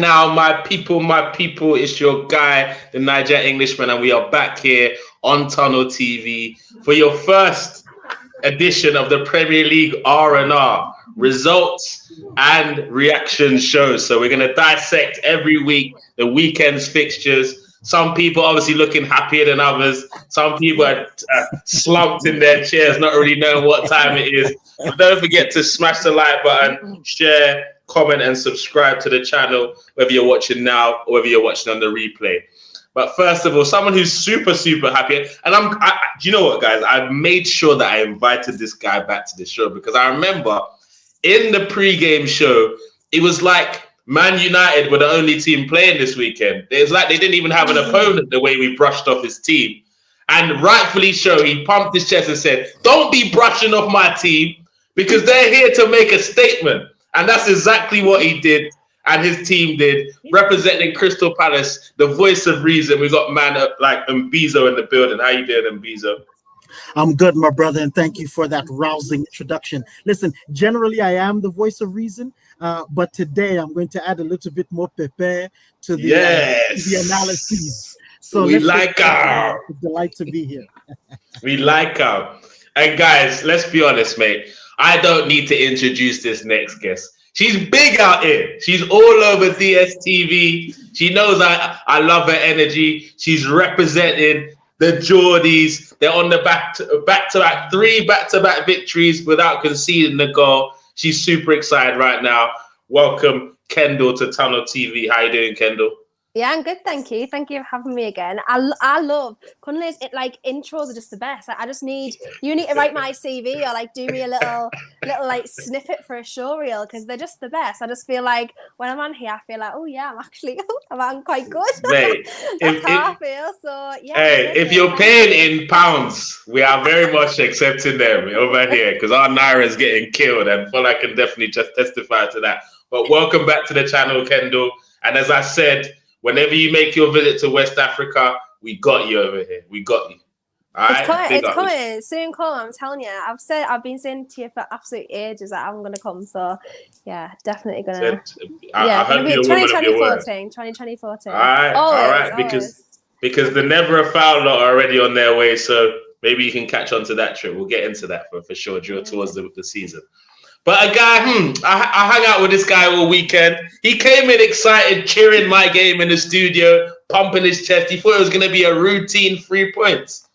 now, my people, it's your guy, the Niger Englishman, and we are back here on Tunnel TV for your first edition of the Premier League R&R results and reaction shows. So we're going to dissect every week the weekend's fixtures. Some people obviously looking happier than others. Some people are slumped in their chairs, not really knowing what time it is. But don't forget to smash the like button, share, comment, and subscribe to the channel, whether you're watching now or whether you're watching on the replay. But first of all, someone who's super, super happy. And do you know what, guys? I've made sure that I invited this guy back to the show because I remember in the pre-game show, it was like Man United were the only team playing this weekend. It's like they didn't even have an opponent the way we brushed off his team. And rightfully so, he pumped his chest and said, don't be brushing off my team because they're here to make a statement. And that's exactly what he did. And his team did, representing Crystal Palace, the voice of reason. We got man like Mbizo in the building. How you doing, Mbizo? I'm good, my brother, and thank you for that rousing introduction. Listen, generally I am the voice of reason, but today I'm going to add a little bit more pepe to the analysis. So we like our. It's a delight to be here. We like our. And guys, let's be honest, mate. I don't need to introduce this next guest. She's big out here. She's all over DSTV. She knows I love her energy. She's representing the Geordies. They're on the back-to-back, 3 back-to-back victories without conceding the goal. She's super excited right now. Welcome, Kendall, to Tunnel TV. How you doing, Kendall? Yeah, I'm good, thank you. Thank you for having me again. I love Kunle's intros are just the best. I just need you to write my CV or like do me a little like snippet for a show reel because they're just the best. I just feel like when I'm on here, I feel like, oh yeah, I'm quite good. Mate, That's how I feel. So yeah. Hey, if you're paying in pounds, we are very much accepting them over here because our Naira is getting killed, and Fola can definitely just testify to that. But welcome back to the channel, Kendall. And as I said, whenever you make your visit to West Africa, we got you over here. We got you. All right? It's coming. Soon come, I'm telling you. I've been saying to you for absolute ages that I'm gonna come. So yeah, definitely gonna. I hope you're 2014. 2014. All right, always, all right. Because the Never a Foul lot are already on their way, so maybe you can catch on to that trip. We'll get into that for sure towards the season. But a guy, I hung out with this guy all weekend. He came in excited, cheering my game in the studio, pumping his chest. He thought it was going to be a routine 3 points.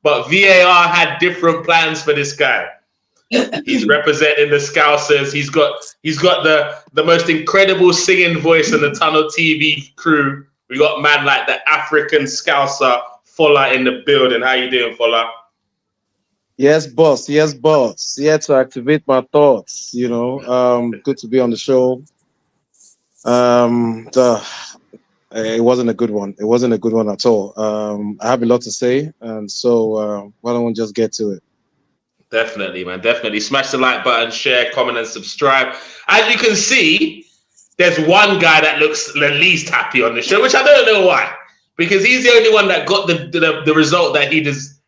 But VAR had different plans for this guy. He's representing the Scousers. He's got the most incredible singing voice in the Tunnel TV crew. We got man like the African Scouser, Fola, in the building. How you doing, Fola? Yes, boss. Yes, boss. Yeah, to activate my thoughts, good to be on the show. It wasn't a good one. It wasn't a good one at all. I have a lot to say, and so why don't we just get to it? Definitely, man. Definitely. Smash the like button, share, comment, and subscribe. As you can see, there's one guy that looks the least happy on the show, which I don't know why. Because he's the only one that got the result that he does.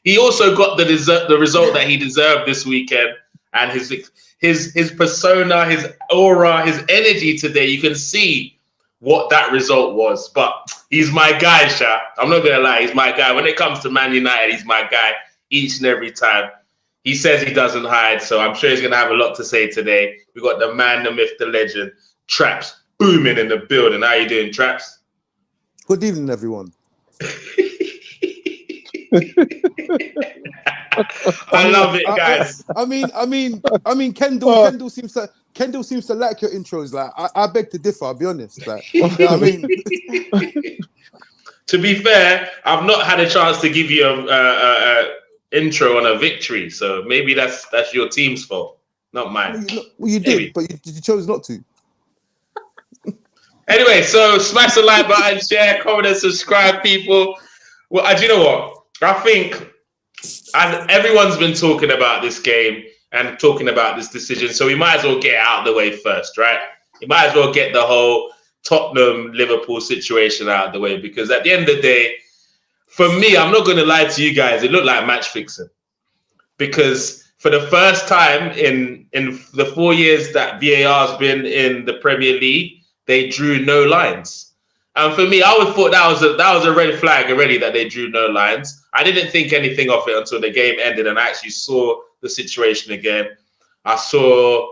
He also got the result that he deserved this weekend, and his persona, his aura, his energy today. You can see what that result was. But he's my guy, Sha. I'm not gonna lie, he's my guy. When it comes to Man United, he's my guy each and every time. He says he doesn't hide, so I'm sure he's gonna have a lot to say today. We got the man, the myth, the legend, Traps, booming in the building. How you doing, Traps? Good evening, everyone. I love it, guys. I mean, Kendall seems to like your intros. Like, I beg to differ. I'll be honest. Like, I mean, to be fair, I've not had a chance to give you a intro on a victory, so maybe that's your team's fault, not mine. Well, you did, but you chose not to. Anyway, so smash the like button, share, comment, and subscribe, people. Well, do you know what? I think everyone's been talking about this game and talking about this decision, so we might as well get it out of the way first, right? You might as well get the whole Tottenham-Liverpool situation out of the way, because at the end of the day, for me, I'm not going to lie to you guys, it looked like match fixing. Because for the first time in the 4 years that VAR has been in the Premier League, they drew no lines. And for me, I would thought that was a red flag already that they drew no lines. I didn't think anything of it until the game ended and I actually saw the situation again. I saw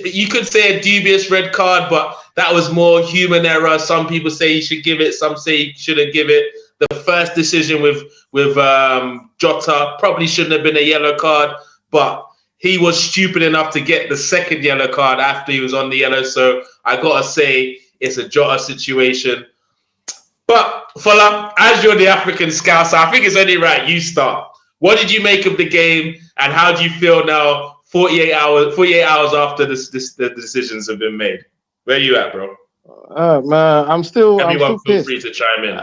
you could say a dubious red card, but that was more human error. Some people say he should give it, some say he shouldn't give it. The first decision with Jota probably shouldn't have been a yellow card, but he was stupid enough to get the second yellow card after he was on the yellow. So I gotta say it's a Jota situation. But Fola, as you're the African scouser, I think it's only right you start. What did you make of the game, and how do you feel now? 48 hours after the decisions have been made. Where are you at, bro? Man, I'm still feel pissed. Free to chime in.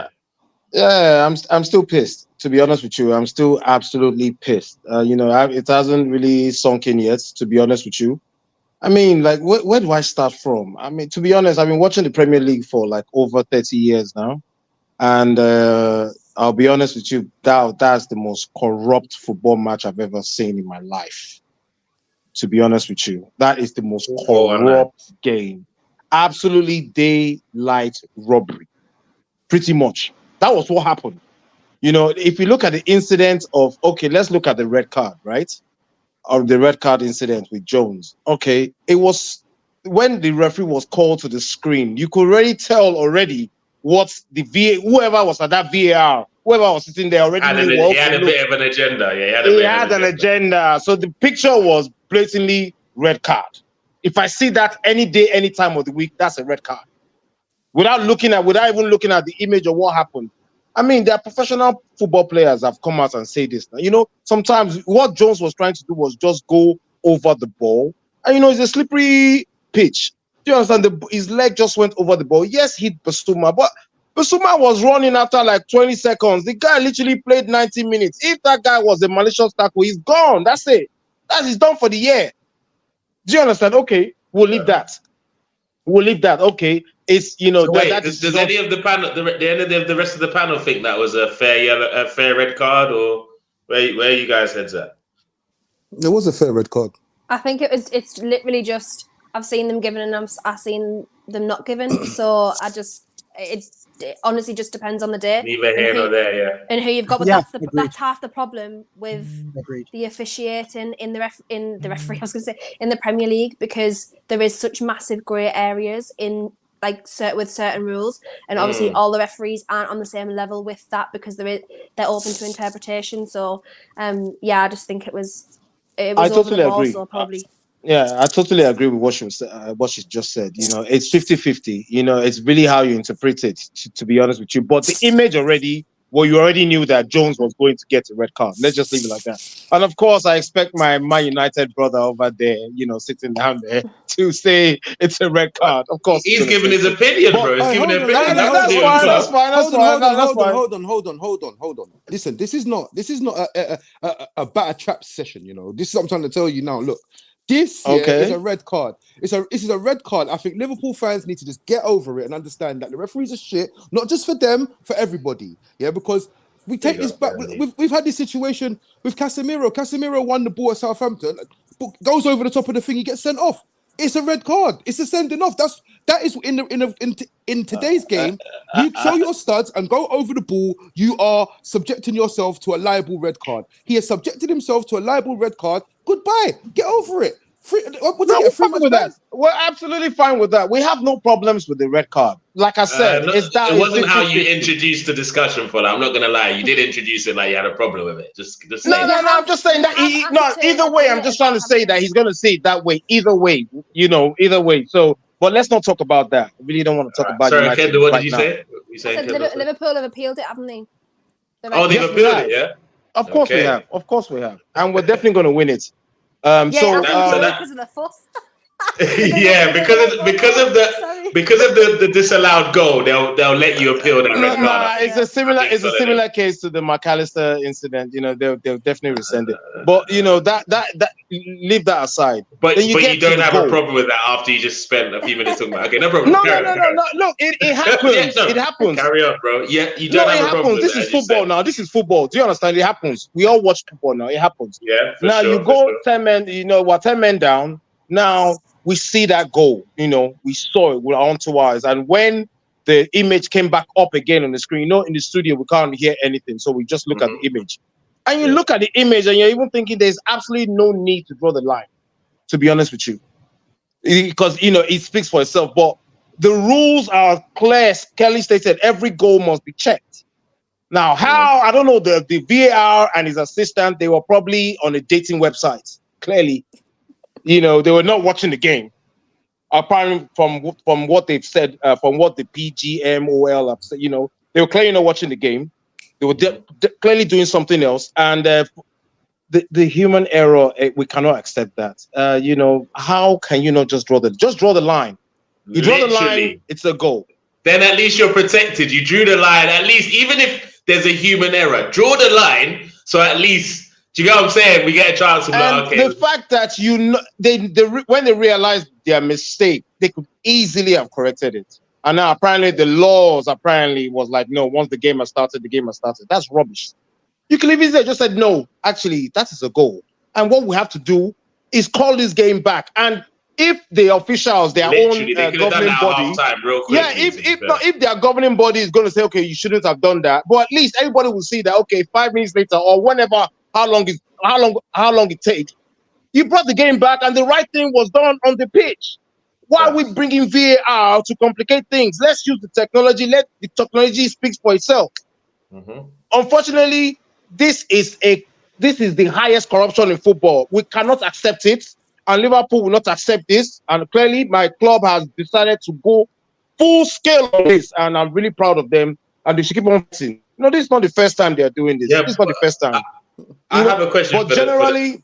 Yeah, I'm still pissed. To be honest with you, I'm still absolutely pissed. It hasn't really sunk in yet. To be honest with you, I mean, like, where do I start from? I mean, to be honest, I've been watching the Premier League for like over 30 years now, and I'll be honest with you, that's the most corrupt football match I've ever seen in my life. To be honest with you, that is the most corrupt game. Absolutely daylight robbery. Pretty much. That was what happened. If you look at the incident of, okay, let's look at the red card, right? Or the red card incident with Jones. Okay, it was when the referee was called to the screen, you could already tell what whoever was at that VAR, whoever was sitting there already he had a bit of an agenda. Yeah, he had an agenda. So the picture was blatantly red card. If I see that any day, any time of the week, that's a red card. Without even looking at the image of what happened. I mean, there are professional football players have come out and say this. Now, sometimes what Jones was trying to do was just go over the ball. And, it's a slippery pitch. Do you understand? His leg just went over the ball. Yes, he hit Basuma, but Basuma was running after like 20 seconds. The guy literally played 90 minutes. If that guy was a malicious tackle, he's gone. That's it. He's done for the year. Do you understand? Okay, we'll leave that. Okay, it's So wait, does any of the panel, the rest of the panel think that was a fair red card, or where you guys heads at? It was a fair red card. I think it's literally just I've seen them given and I've seen them not given. So it honestly just depends on the day. Neither here nor there, yeah. And who you've got, but that's half the problem with the officiating in the referee. I was going to say in the Premier League, because there is such massive grey areas in with certain rules, and obviously all the referees aren't on the same level with that because they're open to interpretation. So I just think it was I totally agree. So probably. Yeah, I totally agree with what she just said. It's 50-50. It's really how you interpret it, to be honest with you. But the image already, you already knew that Jones was going to get a red card. Let's just leave it like that. And of course, I expect my Man United brother over there, sitting down there to say it's a red card. Of course, he's giving his opinion, bro. He's giving an opinion. That's fine. Hold on. Listen, this is not a batter trap session. This is what I'm trying to tell you now. Look. This is a red card. This is a red card. I think Liverpool fans need to just get over it and understand that the referees are shit, not just for them, for everybody. Yeah, because we take this back. We've had this situation with Casemiro. Casemiro won the ball at Southampton, goes over the top of the thing, he gets sent off. It's a red card. It's a sending off. That is in today's game. You show your studs and go over the ball. You are subjecting yourself to a liable red card. He has subjected himself to a liable red card. Goodbye. Get over it. We're absolutely fine with that. We have no problems with the red card. Like I said, it wasn't how you introduced the discussion for that. I'm not gonna lie. You did introduce it like you had a problem with it. Just no. I'm just saying that. Either way, I'm just trying to say that he's gonna say it that way. Either way, either way. So, but let's not talk about that. I really don't want to talk about. Sorry, Kendall, what did you say? Liverpool have appealed it, haven't they? They've appealed it, yeah. Of course we have. Of course we have, and we're definitely going to win it. Because of the fuss. Yeah, because of the disallowed goal, they'll let you appeal that red card. It's a similar case to the McAllister incident. They'll definitely rescind it. But that leave that aside. But you don't have a problem with that after you just spent a few minutes talking about. Okay, no problem. No. Look, it happens. It happens. Carry on, bro. Yeah, you don't have a problem with that. This is football now. This is football. Do you understand? It happens. We all watch football now. It happens. Yeah. Now you go 10 men. 10 men down. Now we see that goal. We saw it with our own 2 eyes. And when the image came back up again on the screen, in the studio we can't hear anything, so we just look at the image. And you look at the image and you're even thinking there's absolutely no need to draw the line, to be honest with you. Because, it speaks for itself. But the rules are clear. Kelly stated every goal must be checked. Now, how, I don't know, the VAR and his assistant, they were probably on a dating website. Clearly, they were not watching the game. Apparently, from what they've said, from what the PGMOL have said, they were clearly not watching the game. They were clearly doing something else. And the human error, we cannot accept that. How can you not just draw the line? You draw the line, it's a goal. Then at least you're protected. You drew the line. At least, even if there's a human error, draw the line. So at least, do you get what I'm saying? We get a chance to be like, okay. The fact that when they realized their mistake, they could easily have corrected it. And now apparently the laws was like, no, once the game has started, the game has started. That's rubbish. You could have easily just said, no, actually, that is a goal. And what we have to do is call this game back. And if the officials, their own governing body, if their governing body is going to say, okay, you shouldn't have done that, but at least everybody will see that, okay, 5 minutes later or whenever, how long it takes, you brought the game back and the right thing was done on the pitch. Why are we bringing VAR to complicate things? Let's use the technology. Let the technology speak for itself. Unfortunately, this is the highest corruption in football. We cannot accept it, and Liverpool will not accept this. And clearly, my club has decided to go full scale on this, and I'm really proud of them. And they should keep on fighting. This is not the first time they are doing this. Yeah, this is not the first time. I have a question. But generally,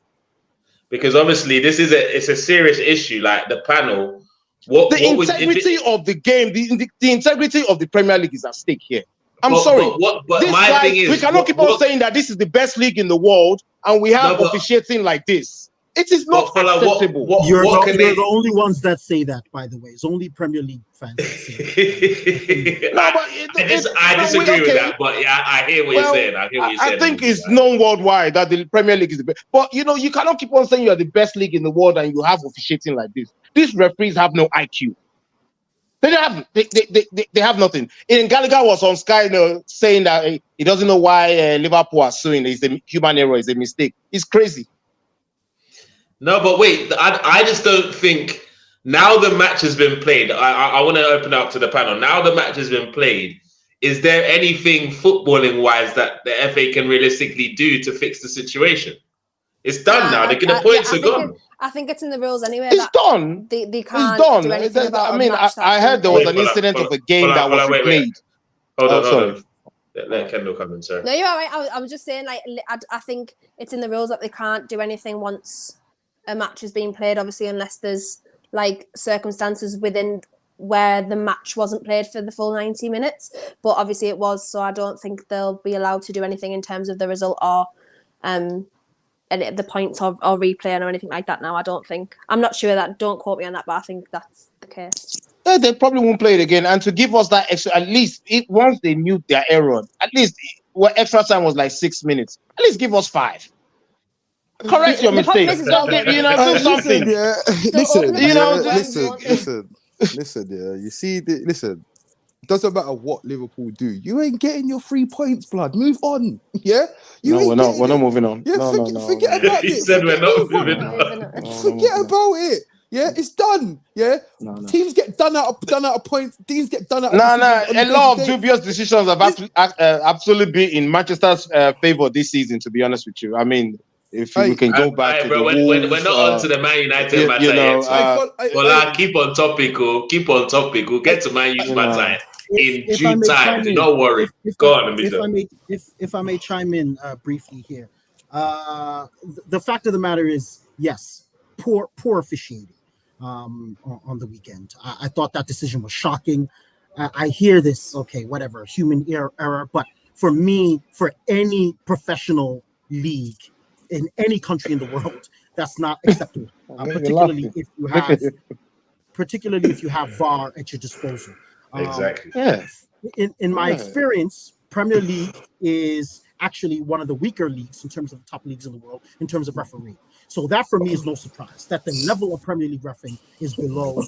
because obviously this is it's a serious issue. Like the panel, the integrity of the game, the integrity of the Premier League is at stake here. I'm sorry. But my thing is, we cannot keep on saying that this is the best league in the world and we have officiating like this. It is not acceptable. You're the only ones that say that, by the way. It's only Premier League fans that say that. I disagree with that, but yeah, I hear what you're saying. I think it's known worldwide that the Premier League is the best. But, you cannot keep on saying you're the best league in the world and you have officiating like this. These referees have no IQ. They have nothing. And Gallagher was on Sky saying that he doesn't know why Liverpool are suing. It's a human error. It's a mistake. It's crazy. No, but wait. I just don't think now the match has been played. I want to open up to the panel. Now the match has been played. Is there anything footballing wise that the FA can realistically do to fix the situation? It's done now. The points are gone. I think it's in the rules anyway. It's done. They can't do anything about I mean, I heard there was an incident of a game that was played. Hold on. Let Kendall come in, sir. No, you're all right. I was just saying, like, I think it's in the rules that they can't do anything once a match has been played, obviously, unless there's, like, circumstances within where the match wasn't played for the full 90 minutes. But obviously it was, so I don't think they'll be allowed to do anything in terms of the result or the points or replaying or anything like that now, I don't think. I'm not sure that, don't quote me on that, but I think that's the case. They probably won't play it again. And to give us that extra, at least once they knew their error, at least extra time was like 6 minutes. At least give us 5. Correct your mistake. Do something. Listen. You see, listen. It doesn't matter what Liverpool do. You ain't getting your 3 points, blood. Move on. Yeah? We're not moving on. Yeah, forget about it. He said we're not moving on. Forget about it. Yeah, it's done. Yeah, teams get done out of points. Teams get done out. A lot of dubious decisions have absolutely been in Manchester's favor this season. To be honest with you, I mean, if we can go back to we're not on to the Man United matter yet. Keep on topic. We'll get to Man United matter in due time. Don't worry. Go on, if I may chime in briefly here, the fact of the matter is, yes, poor officiating on the weekend. I thought that decision was shocking. I hear this, okay, whatever, human error, but for me, for any professional league in any country in the world, that's not acceptable. Particularly if you have VAR at your disposal. Exactly. In my experience, Premier League is actually one of the weaker leagues in terms of the top leagues in the world in terms of refereeing. So that for me is no surprise that the level of Premier League reffing is below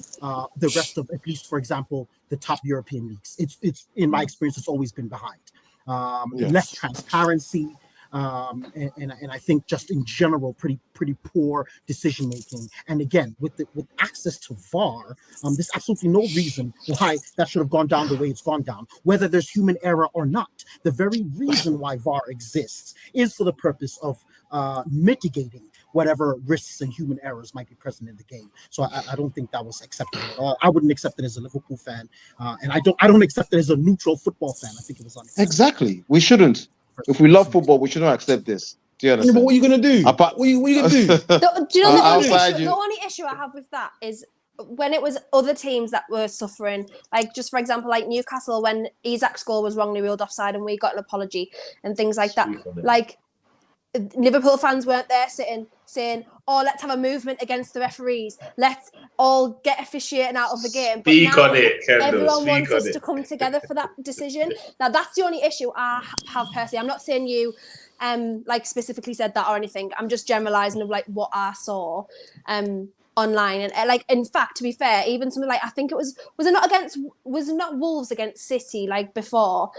the rest of, at least for example, the top European leagues. It's in my experience, it's always been behind. Less transparency. And I think just in general, pretty poor decision making. And again, with access to VAR, there's absolutely no reason why that should have gone down the way it's gone down, whether there's human error or not. The very reason why VAR exists is for the purpose of mitigating whatever risks and human errors might be present in the game. So I don't think that was acceptable at all. I wouldn't accept it as a Liverpool fan, and I don't accept it as a neutral football fan. I think it was unacceptable. Exactly. We shouldn't. If we love football, we shouldn't accept this. Do you understand? But what are you gonna do? What are you gonna do? Do you know the only issue I have with that is when it was other teams that were suffering, like just for example, like Newcastle, when Isak's goal was wrongly ruled offside and we got an apology and things like that. Like Liverpool fans weren't there sitting saying, "Oh, let's have a movement against the referees. Let's all get officiating out of the game." But Speak now on it, Kendall. everyone wants us to come together for that decision. Now, that's the only issue I have personally. I'm not saying you, like specifically said that or anything. I'm just generalising of like what I saw, online and like in fact, to be fair, even something like I think it was it not Wolves against City like before.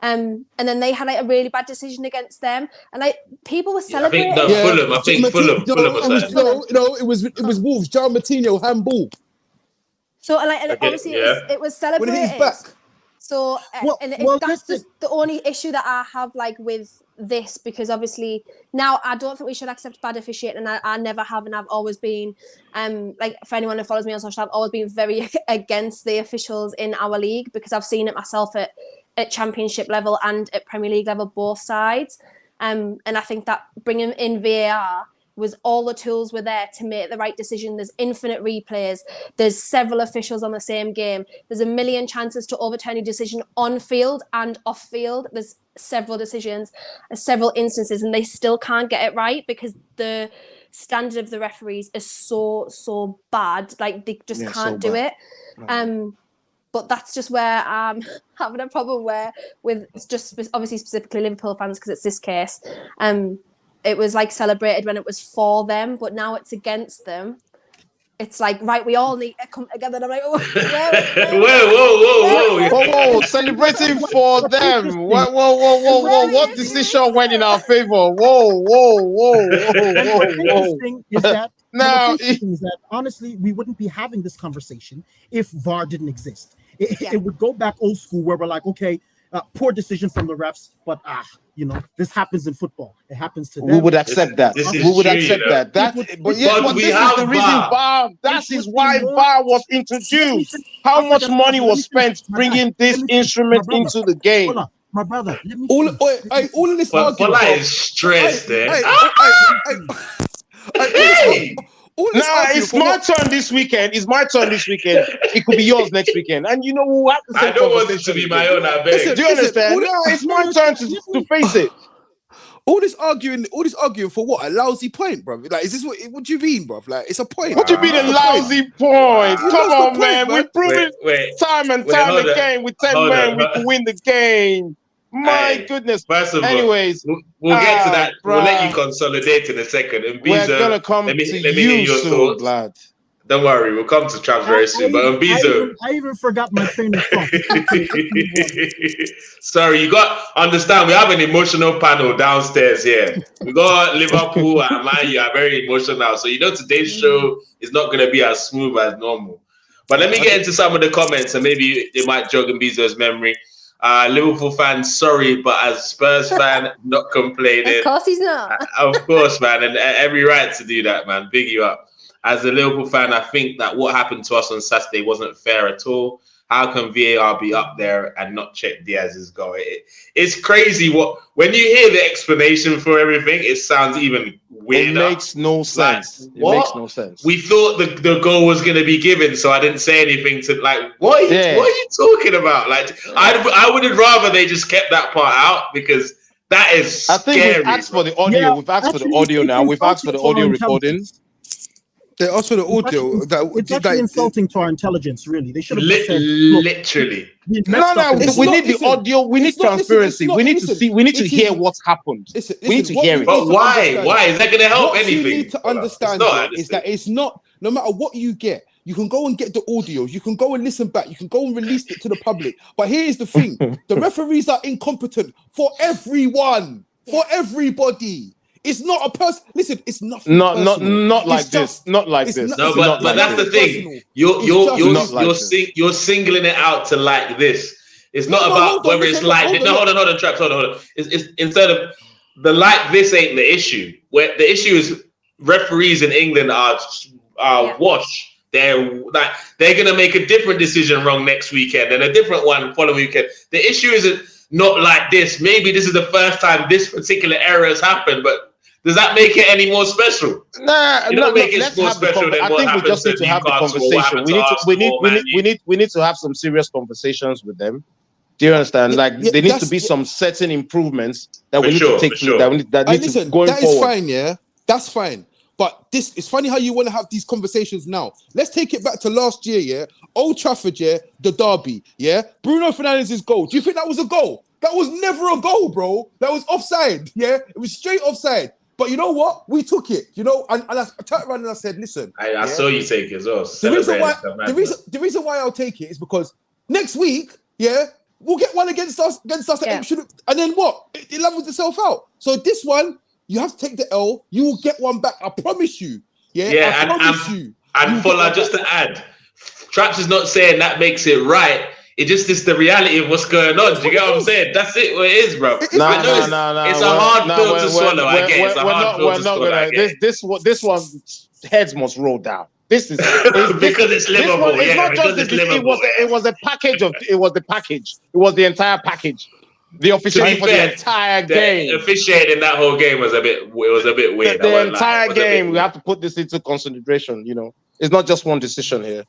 And then they had like a really bad decision against them, and like people were celebrating. I think Fulham. It was Wolves. John Martino handball. So like, and obviously it was celebrated. When he's back. So that's just the only issue that I have like with this, because obviously now I don't think we should accept bad officiating, and I never have, and I've always been like for anyone who follows me on social, I've always been very against the officials in our league, because I've seen it myself at Championship level and at Premier League level, both sides. And I think that bringing in VAR was all the tools were there to make the right decision. There's infinite replays. There's several officials on the same game. There's a million chances to overturn a decision on field and off field. There's several decisions, several instances, and they still can't get it right because the standard of the referees is so bad. Like they just can't do it. But that's just where I'm having a problem with just obviously specifically Liverpool fans, because it's this case. It was like celebrated when it was for them, but now it's against them. It's like, right, we all need to come together. And I'm like, whoa, celebrating for them. Whoa. What decision went in our favor? Whoa. Is that now, is that honestly, we wouldn't be having this conversation if VAR didn't exist. It would go back old school where we're like, okay, poor decision from the refs, but this happens in football. It happens to them. We would accept that. We would accept that. But this is the reason VAR. That is why VAR was introduced. How much money was spent bringing this instrument into the game? Hold on, my brother. Let me all of this argument is stressed there. It's my turn this weekend. It could be yours next weekend. And you know what? I don't want it to be my own. I beg. Do you understand? It's my turn to face it. All this arguing for what? A lousy point, bro. Like, is this what do you mean, bro? Like, it's a point. What do you mean a lousy point? Come on, man. We've proven time and time again with 10 men we can win the game. My goodness. First of all, anyways, we'll get to that. We'll let you consolidate in a second. And we're gonna come let me hear your thoughts. Lad. Don't worry, we'll come to Trav very soon. But Mbizo, I even forgot my train of thought. Sorry, you got understand. We have an emotional panel downstairs here. We got Liverpool and Man U are very emotional. So today's show is not going to be as smooth as normal. But let me get into some of the comments, and maybe they might jog Mbizo's memory. Liverpool fans, sorry, but as Spurs fan, not complaining. Of course he's not. Of course, man, and every right to do that, man. Big you up. As a Liverpool fan, I think that what happened to us on Saturday wasn't fair at all. How can VAR be up there and not check Diaz's goal? It's crazy. When you hear the explanation for everything, it sounds even weirder. It makes no sense. Makes no sense. We thought the goal was going to be given, so I didn't say anything to what are you talking about? Like, I would have rather they just kept that part out, because that is scary. I think we've asked for the audio. We've asked for the audio now. We've asked for the audio recordings. They asked for the audio. It's actually insulting to our intelligence, really. They should have just said, literally. We need the audio. We need transparency. We need to see. We need to hear what's happened. We need to hear it. But why? Why is that going to help anything? What you need to understand is that it's not. No matter what you get, you can go and get the audios. You can go and listen back. You can go and release it to the public. But here's the thing: the referees are incompetent for everyone, for everybody. It's not a person. Listen, it's nothing. Not like this. Not like this. No, but that's the thing. You're singling it out to like this. It's not about whether it's like. No, hold on, Traps. Hold on. It's instead of the like this ain't the issue. Where the issue is referees in England are washed. They're gonna make a different decision wrong next weekend and a different one following weekend. The issue isn't not like this. Maybe this is the first time this particular error has happened, but does that make it any more special? Nah, it don't make it more special than I what think we just need to have the conversation. We need to have some serious conversations with them. Do you understand? There needs to be some certain improvements that we need to take. That needs to going forward. That is fine, yeah. That's fine. But it's funny how you want to have these conversations now. Let's take it back to last year, yeah. Old Trafford, yeah. The derby, yeah. Bruno Fernandez's goal. Do you think that was a goal? That was never a goal, bro. That was offside, yeah. It was straight offside. But you know what? We took it, you know, and I turned around and I said, listen. I saw you take it as well. The reason why I'll take it is because next week, yeah, we'll get one against us. And then what? It levels itself out. So this one, you have to take the L. You will get one back. I promise you. Yeah, I promise you. And Fuller, just to add, Traps is not saying that makes it right. It just is the reality of what's going on. Do you get what I'm saying? That's it. What it is, bro. No. It's a hard pill to swallow. I get it's a hard pill to swallow. This one's heads must roll down. This is because it's Liverpool. It's not just this. It was a package of. It was the package. It was the entire package. The officiating for the entire game. Officiating that whole game was a bit. It was a bit weird. The entire game. We have to put this into consideration. You know, it's not just one decision here.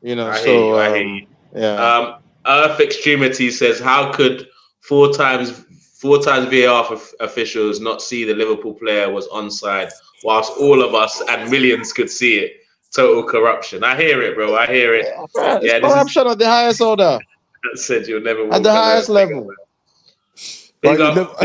You know. I hear you. Yeah. Earth Extremity says, how could four times VAR officials not see the Liverpool player was onside whilst all of us and millions could see it? Total corruption. I hear it, bro. I hear it. Yeah, corruption at the highest order. That said, you'll never walk at the highest level. Big up.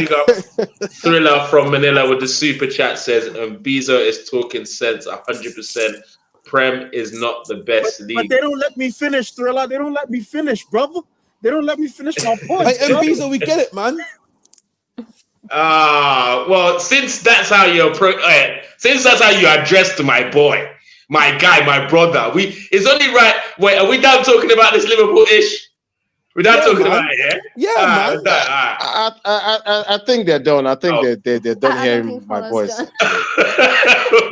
Thriller from Manila with the super chat says, Bezo is talking sense 100%. Prem is not the best league. But they don't let me finish, Thriller. They don't let me finish, brother. They don't let me finish my point. Hey, Bezo, we get it, man. Well, since that's how you address to my boy, my guy, my brother, it's only right. Wait, are we done talking about this Liverpool-ish? We're done talking about it, yeah? Yeah, man. I think they're done. I think they're done hearing my voice.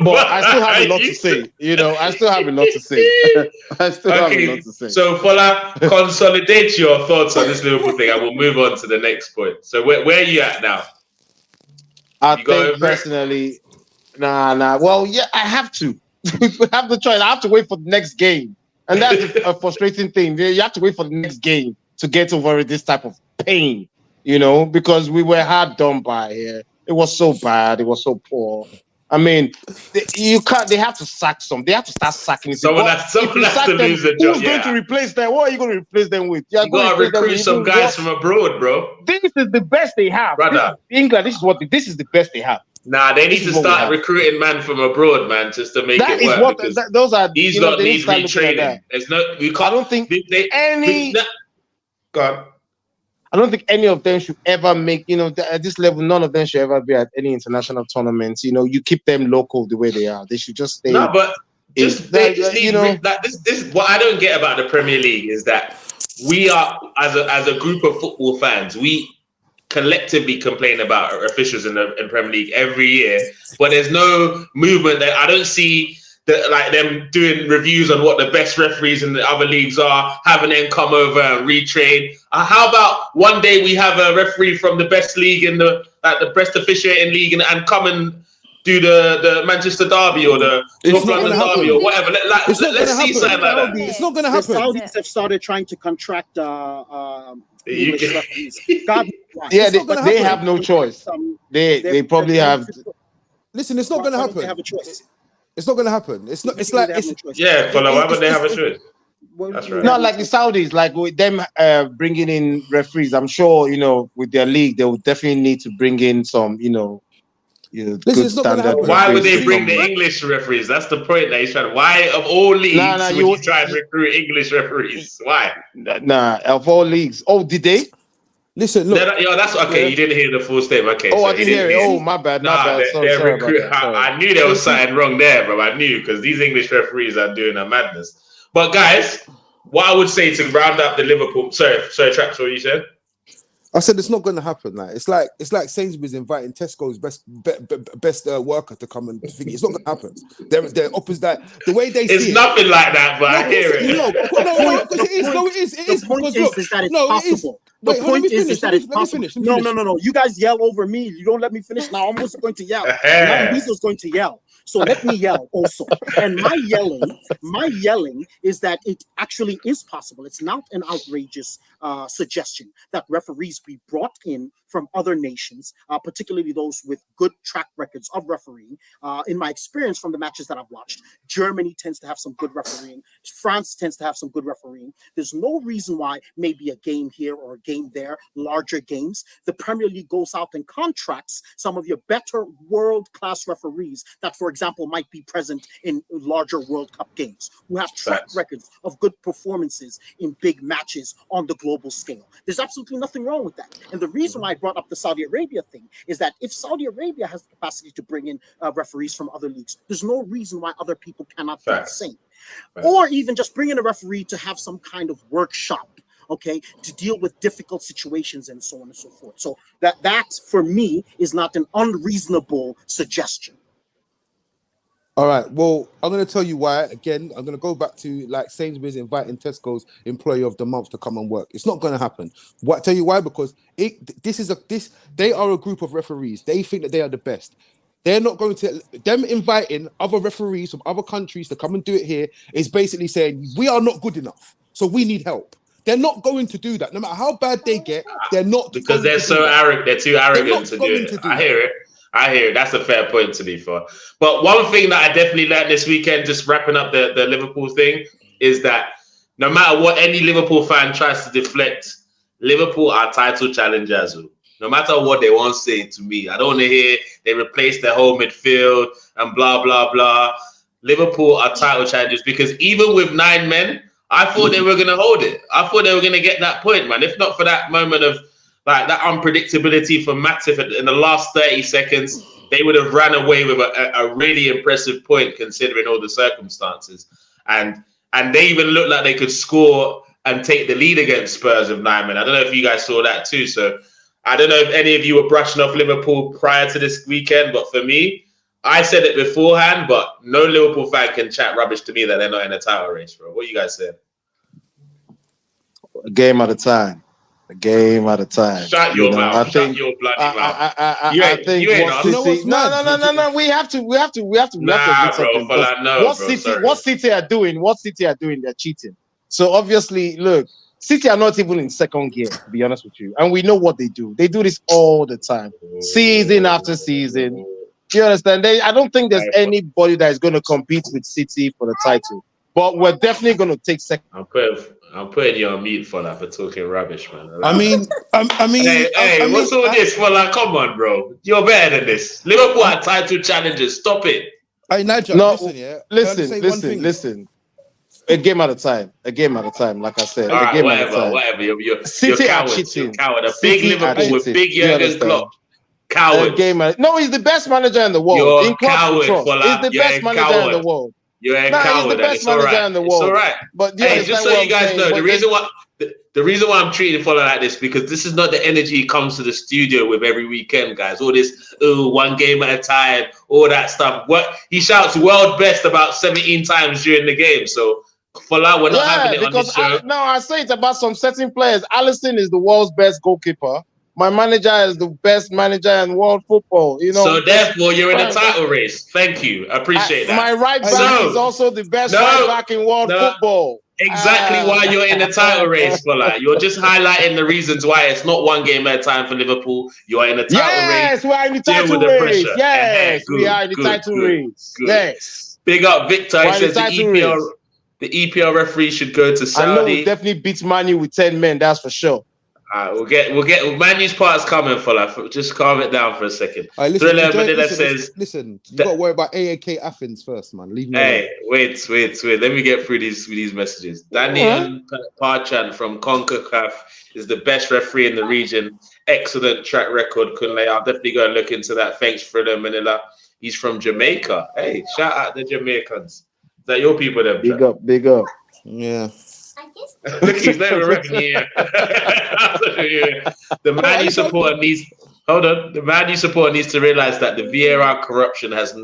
But I still have a lot to say. You know, I still have a lot to say. So, Fola, consolidate your thoughts on this Liverpool thing, and we'll move on to the next point. So, where are you at now? I think personally, nah. Well, yeah, I have to. We have the choice. I have to wait for the next game, and that's a frustrating thing. You have to wait for the next game to get over this type of pain, you know, because we were hard done by here. It was so bad. It was so poor. I mean, they have to sack some. They have to start sacking. Someone has to lose the job. Who's going to replace them? What are you going to replace them with? You got to recruit some guys from abroad, bro. This is the best they have. Brother. England, this is the best they have. Nah, they need to start recruiting man from abroad, man, just to make it work. Those are these lot need retraining. There's no, we can't. I don't think Go on. I don't think any of them should ever make, you know, at this level, none of them should ever be at any international tournaments. You know, you keep them local the way they are. They should just stay. No, but this what I don't get about the Premier League is that we are, as a group of football fans, we collectively complain about officials in Premier League every year, but there's no movement. That I don't see like them doing reviews on what the best referees in the other leagues are, having them come over and retrain. How about one day we have a referee from the best league in the best officiating league and come and do the Manchester Derby or the North London Derby or whatever. Let's see something like that. It's not going to happen. The Saudis have started trying to contract English referees. Yeah, they have no choice. They probably have. Listen, it's not going to happen. They have a choice. It's not going to happen. It's not. It's like it's. Yeah, Fola, why would they have a choice? That's right. Not like the Saudis, like with them bringing in referees. I'm sure with their league, they will definitely need to bring in some, Listen, good it's not gonna standard. happen. Why would they bring the English referees? That's the point that he's trying. Why of all leagues would you try and recruit English referees? Why? Nah, of all leagues. Oh, did they? Listen, look. That's okay. Yeah. You didn't hear the full statement. Okay. Oh, so I didn't hear it. Oh, my bad. Sorry about that. I knew there was something wrong there, bro. I knew because these English referees are doing a madness. But guys, what I would say to round up the Liverpool. Sorry, Traps. What you said? I said it's not going to happen. It's like Sainsbury's inviting Tesco's best worker to come and think it's not going to happen. They're opposite that. The way they it's see nothing like that, but I hear it. No, because it is. No, it is. It is. The point is that it's possible. The point is that it's possible. No. You guys yell over me. You don't let me finish. Now I'm also going to yell. Now Weasel's going to yell. So let me yell also. And my yelling is that it actually is possible. It's not an outrageous suggestion that referees be brought in from other nations, particularly those with good track records of refereeing. In my experience from the matches that I've watched, Germany tends to have some good refereeing. France tends to have some good refereeing. There's no reason why maybe a game here or a game there, larger games, the Premier League goes out and contracts some of your better world-class referees that, for example, might be present in larger World Cup games, who have track records of good performances in big matches on the global scale. There's absolutely nothing wrong with that. And the reason why I brought up the Saudi Arabia thing is that if Saudi Arabia has the capacity to bring in referees from other leagues, there's no reason why other people cannot do the same. Or even just bring in a referee to have some kind of workshop, okay, to deal with difficult situations and so on and so forth. So that for me is not an unreasonable suggestion. All right. Well, I'm going to tell you why. Again, I'm going to go back to like Sainsbury's inviting Tesco's Employee of the Month to come and work. It's not going to happen. What? Tell you why? Because they are a group of referees. They think that they are the best. They're not going to them inviting other referees from other countries to come and do it here is basically saying we are not good enough, so we need help. They're not going to do that. No matter how bad they get, they're not because they're so arrogant. They're too arrogant to do it. I hear it. That's a fair point to be fair. But one thing that I definitely learned this weekend, just wrapping up the Liverpool thing, is that no matter what any Liverpool fan tries to deflect, Liverpool are title challengers. No matter what they want to say to me, I don't want to hear they replaced their whole midfield and blah, blah, blah. Liverpool are title challengers because even with 9 men, I thought they were going to hold it. I thought they were going to get that point, man. If not for that moment of like that unpredictability for Matip in the last 30 seconds, they would have ran away with a really impressive point considering all the circumstances. And they even looked like they could score and take the lead against Spurs of 9 men. I don't know if you guys saw that too. So I don't know if any of you were brushing off Liverpool prior to this weekend, but for me, I said it beforehand, but no Liverpool fan can chat rubbish to me that they're not in a title race, bro. What you guys saying? A game at a time. A game at a time. Shut your mouth. Shut your bloody mouth. I think no. We have to. Nah, bro. What City are doing? They're cheating. So obviously, look, City are not even in second gear, to be honest with you, and we know what they do. They do this all the time, season after season. Do you understand? I don't think there's anybody that is going to compete with City for the title, but we're definitely going to take second. I'm putting you on mute for that for talking rubbish, man. I mean, hey, what's all this for? Like, come on, bro. You're better than this. Liverpool are title challengers. Stop it. Hey, Nigel, listen. A game at a time. Like I said. All right, whatever. City are cheating. Coward. A big Liverpool with big Jurgen Klopp. Coward. No, he's the best manager in the world. You're a coward. He's the best manager in the world. You're a coward. He's the best manager in the world. It's all right. But hey, just so you guys know, the reason why I'm treating Follow like this, because this is not the energy he comes to the studio with every weekend, guys. All this, one game at a time, all that stuff. What he shouts world best about 17 times during the game. So Follow, we're not having it on this show. I say it about some certain players. Alisson is the world's best goalkeeper. My manager is the best manager in world football. So therefore, you're in a title race. Thank you. I appreciate that. My right back is also the best right back in world football. Exactly why you're in the title race, Fola. You're just highlighting the reasons why it's not one game at a time for Liverpool. You are in the title race. Yes, we are in the title race. Yes, we are in the title race. Yes. Big up Victor. He Why says the title the EPL referee should go to Saudi. I know we definitely beats Man U with 10 men. That's for sure. We'll get Man U's part's coming for life. Just calm it down for a second. Listen, Thriller Manila says, listen, you got to worry about AAK Athens first, man. Leave me alone. Wait. Let me get through these messages. Daniel Parchan from CONCACAF is the best referee in the region. Excellent track record, Kunle. I'll definitely go and look into that. Thanks, Thriller Manila. He's from Jamaica. Hey, shout out the Jamaicans. Is that your people there? Big up. Yeah. Look, he's not even repping here. The Man U supporter needs. Hold on. The Man U supporter needs to realize that the VAR corruption has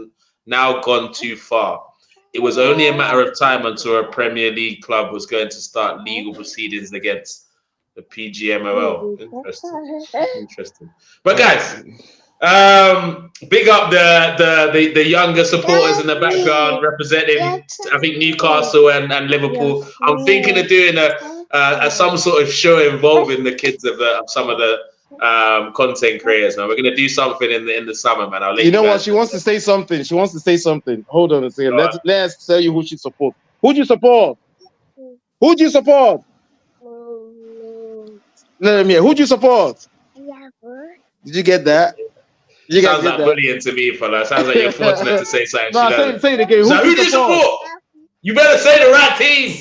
now gone too far. It was only a matter of time until a Premier League club was going to start legal proceedings against the PGMOL. Interesting. But guys, big up the younger supporters in the background representing, I think, Newcastle and Liverpool. I'm thinking of doing a some sort of show involving the kids of some of the content creators. Man, we're gonna do something in the summer, man. I'll let you know what? She wants to say something. Hold on a second. Let's tell you who she supports. Who do you support? Let me hear. Who do you support? Did you get that? Sounds like bullying to me, fella. Sounds like you're fortunate to say something. No, say it again. Who do you support? You better say the right team.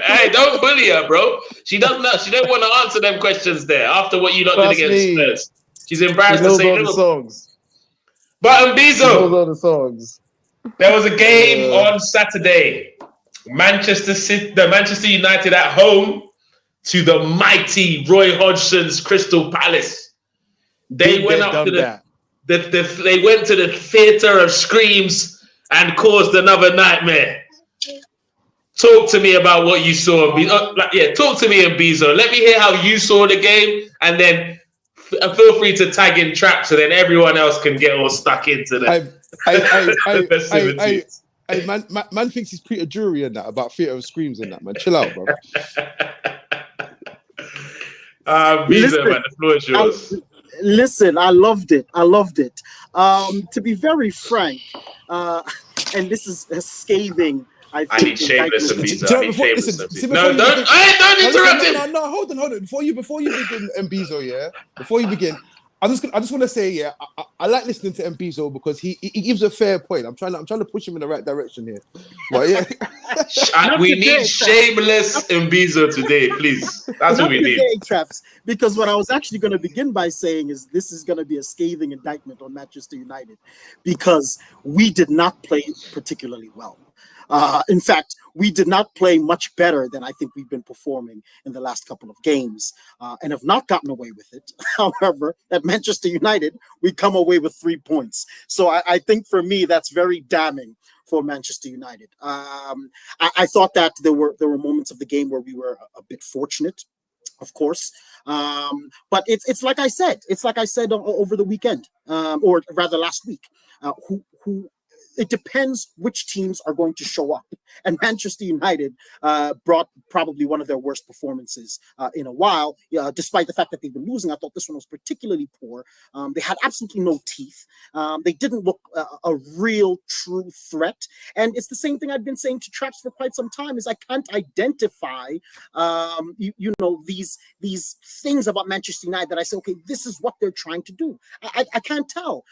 Hey, don't bully her, bro. She don't want to answer them questions there after what you lot did against Spurs. She's embarrassed to say Liverpool. Songs. But Mbizo, all the songs. There was a game on Saturday. Manchester United at home to the mighty Roy Hodgson's Crystal Palace. They went up to they went to the theatre of screams and caused another nightmare. Talk to me about what you saw. Talk to me, Mbizo. Let me hear how you saw the game, and then feel free to tag in Trap so then everyone else can get all stuck into the festivities. Hey, man thinks he's Peter Drury and that about theatre of screams and that, man. Chill out, bro. Mbizo, man, the floor is yours. Listen, I loved it. To be very frank, and this is a scathing. I need shameless Mbizo. No, don't interrupt him. No, hold on. Before you begin, Mbizo, yeah. Before you begin, I just want to say, yeah, I like listening to Mbizo because he gives a fair point. I'm trying to push him in the right direction here. But yeah, we need shameless Mbizo today, please. That's what we need. Traps, because what I was actually going to begin by saying is this is going to be a scathing indictment on Manchester United because we did not play particularly well. In fact, we did not play much better than I think we've been performing in the last couple of games and have not gotten away with it. However, at Manchester United, we come away with 3 points. So I think for me, that's very damning for Manchester United. I thought that there were moments of the game where we were a bit fortunate, of course. But it's like I said. It's like I said over the weekend, or rather last week, it depends which teams are going to show up. And Manchester United brought probably one of their worst performances in a while, despite the fact that they've been losing. I thought this one was particularly poor. They had absolutely no teeth. They didn't look a real, true threat. And it's the same thing I've been saying to Traps for quite some time, is I can't identify, these things about Manchester United that I say, okay, this is what they're trying to do. I can't tell.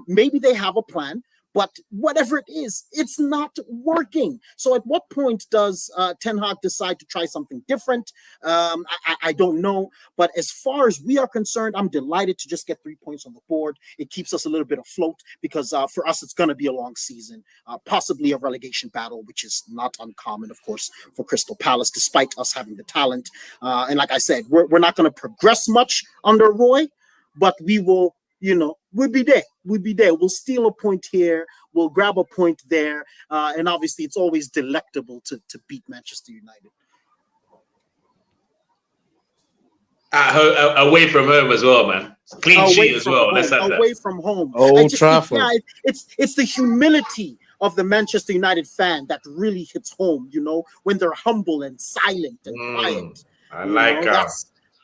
Maybe they have a plan. But whatever it is, it's not working. So at what point does Ten Hag decide to try something different? I don't know. But as far as we are concerned, I'm delighted to just get 3 points on the board. It keeps us a little bit afloat because for us, it's going to be a long season, possibly a relegation battle, which is not uncommon, of course, for Crystal Palace, despite us having the talent. And like I said, we're not going to progress much under Roy, but we will, we'll be there. We'll steal a point here. We'll grab a point there. And obviously, it's always delectable to beat Manchester United. Away from home as well, man. Clean sheet as well. Let's have that. Away from home. Old Trafford. It's the humility of the Manchester United fan that really hits home, when they're humble and silent and quiet. I like that.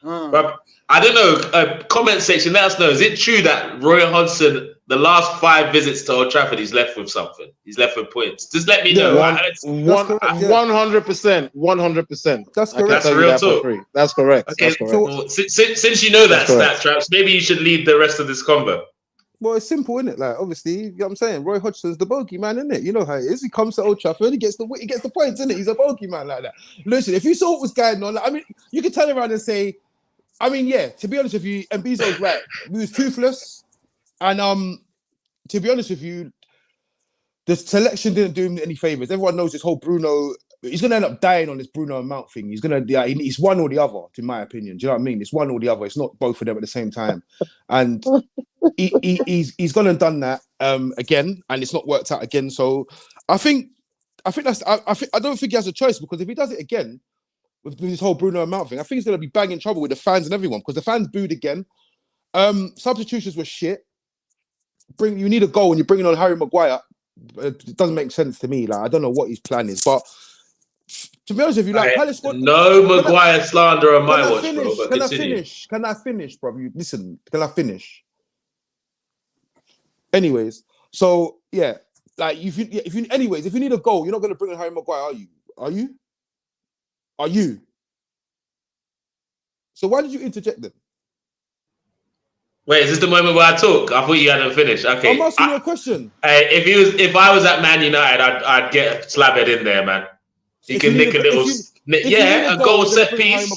But I don't know, comment section, let us know. Is it true that Roy Hodgson the last 5 visits to Old Trafford, he's left with something. He's left with points. Just let me know. That's correct, 100%. 100%. That's correct. I can That's tell you real that talk. for free. That's correct. Okay, That's correct. well, since you know that stat, Traps, maybe you should lead the rest of this combo. Well, it's simple, isn't it? Like, obviously, you know what I'm saying? Roy Hodgson's the bogey man, isn't it? You know how it is. He comes to Old Trafford, he gets the points, isn't it? He's a bogey man like that. Listen, if you saw what was going on, like, I mean, you can turn around and say, I mean, yeah, to be honest with you, and Bezo's right. He was toothless. And to be honest with you, the selection didn't do him any favors. Everyone knows this whole Bruno. He's gonna end up dying on this Bruno and Mount thing. He's gonna, it's one or the other, in my opinion. Do you know what I mean? It's one or the other. It's not both of them at the same time. And he's gone and done that again, and it's not worked out again. So I don't think he has a choice, because if he does it again with this whole Bruno and Mount thing, I think he's gonna be banging trouble with the fans and everyone, because the fans booed again. Substitutions were shit. You need a goal and you're bringing on Harry Maguire. It doesn't make sense to me. Like, I don't know what his plan is, but to be honest with you, like, Palace squad, no Maguire slander on my watch, bro. Can I finish, bro? Listen, can I finish? Anyways, so yeah, like if you need a goal, you're not going to bring in Harry Maguire, are you? So why did you interject then? Wait, is this the moment where I talk? I thought you hadn't finished. Okay, I'm asking you a question. If I was at Man United, I'd get Slabhead in there, man. He can nick a little, a goal set piece.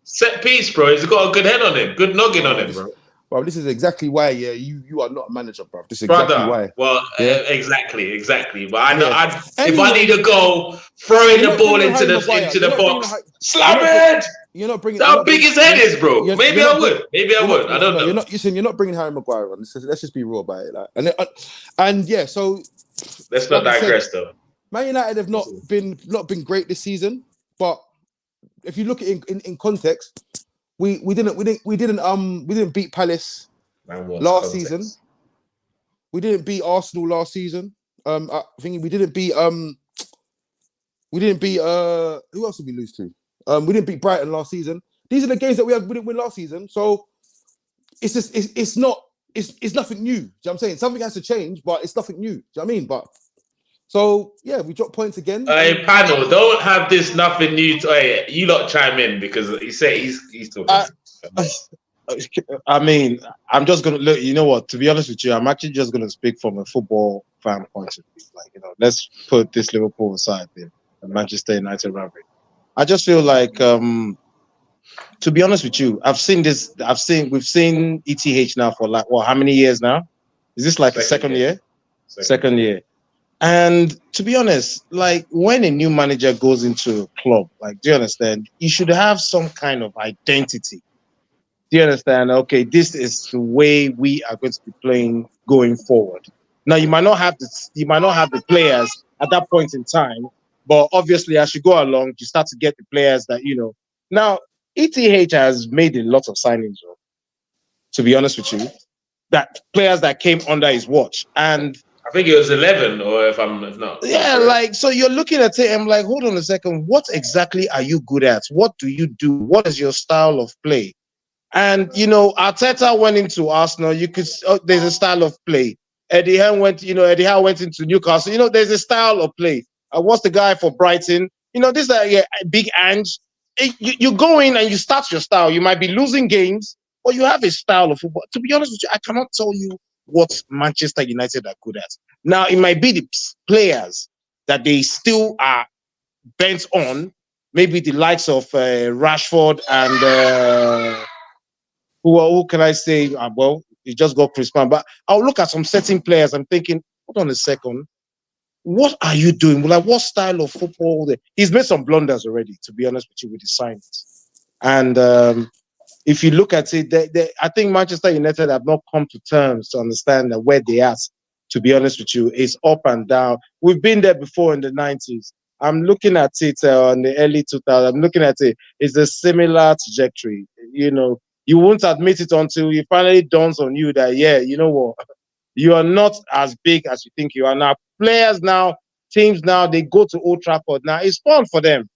Set piece, bro. He's got a good head on him, good noggin on him, bro. Well, this is exactly why, you are not a manager, bro. This is exactly why. Well, exactly. But I know, if I need a goal, throwing the ball into the box, Slabhead. You're not bringing. How big his head is, bro. Maybe I would. I don't know. You're not bringing Harry Maguire on. Let's just be raw about it. Like, and yeah. So let's not digress, though. Man United have not been great this season, but if you look at it in context, we didn't beat Palace last season. We didn't beat Arsenal last season. I think we didn't beat who else did we lose to? We didn't beat Brighton last season. These are the games that we didn't win last season. So it's just it's nothing new. Do you know what I'm saying? Something has to change, but it's nothing new. Do you know what I mean? But so yeah, we dropped points again. Hey, panel, don't have this nothing new. You lot chime in, because he said he's talking. I mean, I'm just gonna look. You know what? To be honest with you, I'm actually just gonna speak from a football fan point of view. Like, let's put this Liverpool aside, the Manchester United rivalry. I just feel like, to be honest with you, we've seen ETH now for like, how many years now? Is this like the second year? Second year. And to be honest, like, when a new manager goes into a club, like, do you understand? You should have some kind of identity. Do you understand? Okay, this is the way we are going to be playing going forward. Now, you might not have the players at that point in time, but obviously, as you go along, you start to get the players that, Now, ETH has made a lot of signings, to be honest with you, that players that came under his watch. And I think it was 11, or if not. Yeah, like, so you're looking at it, I'm like, hold on a second, what exactly are you good at? What do you do? What is your style of play? And, Arteta went into Arsenal. You could, there's a style of play. Eddie Howe went into Newcastle. There's a style of play. What's the guy for Brighton? This is big Ange. You go in and you start your style. You might be losing games, but you have a style of football. To be honest with you, I cannot tell you what Manchester United are good at. Now, it might be the players that they still are bent on. Maybe the likes of Rashford and who can I say? Well, you just got Chris Mann. But I'll look at some certain players. I'm thinking, hold on a second. What are you doing? Like, what style of football? He's made some blunders already, to be honest with you, with his signings. And if you look at it, I think Manchester United have not come to terms to understand that where they are. To be honest with you, it's up and down. We've been there before in the 90s. I'm looking at it in the early 2000s. I'm looking at it. It's a similar trajectory. You won't admit it until it finally dawns on you that, you know what? You are not as big as you think you are now. Players now, teams now, they go to Old Trafford now. It's fun for them.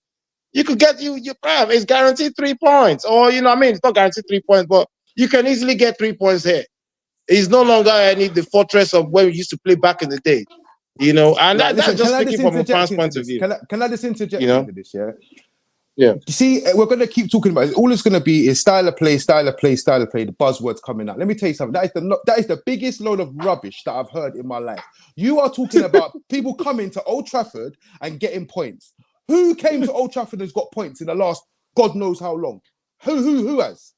You could get it's guaranteed 3 points. Or, it's not guaranteed 3 points, but you can easily get 3 points here. It's no longer the fortress of where we used to play back in the day. And that's just speaking from a fan's point of view. Can I just interject into this? Yeah. Yeah. You see, we're going to keep talking about it. All it's going to be is style of play, the buzzwords coming out. Let me tell you something. That is the biggest load of rubbish that I've heard in my life. You are talking about people coming to Old Trafford and getting points. Who came to Old Trafford and has got points in the last God knows how long? Who has?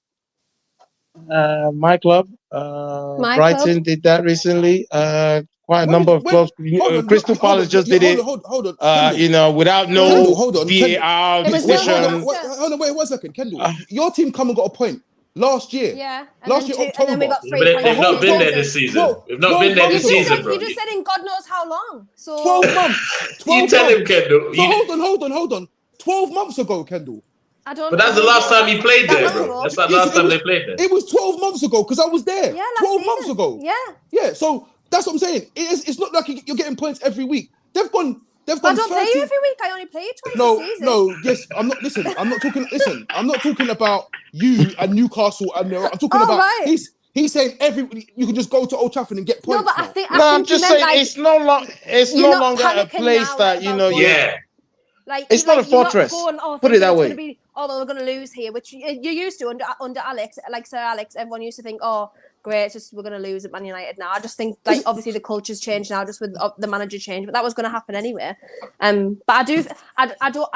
My club. Brighton did that recently. Quite a number of clubs. Crystal Palace just did it. Hold on. Without no VAR decision. Hold on, wait 1 second, Kendall. Your team come and got a point last year. Yeah. Last year, October. And then we got 3 points. They've not been there this season. We've not been there this season, bro. You just said in God knows how long. So 12 months. You tell him, Kendall. So hold on. 12 months ago, Kendall. I don't. But that's the last time he played there, bro. That's the last time they played there. It was 12 months ago because I was there. Yeah, 12 months ago. Yeah. So that's what I'm saying. It's not like you're getting points every week. They've gone. I don't play you every week. I only play you twice a season. No. Yes, I'm not. Listen, I'm not talking. Listen, I'm not talking about you and Newcastle. I'm talking about. Right. He's saying everybody. You can just go to Old Trafford and get points. No, but I think I'm just saying it's no longer a place that Yeah. Like it's not a fortress. Put it that way. We're going to lose here, which you used to under Alex, like Sir Alex. Everyone used to think, oh, great, it's just we're going to lose at Man United now. I just think, like, obviously the culture's changed now, just with the manager change, but that was going to happen anyway. But I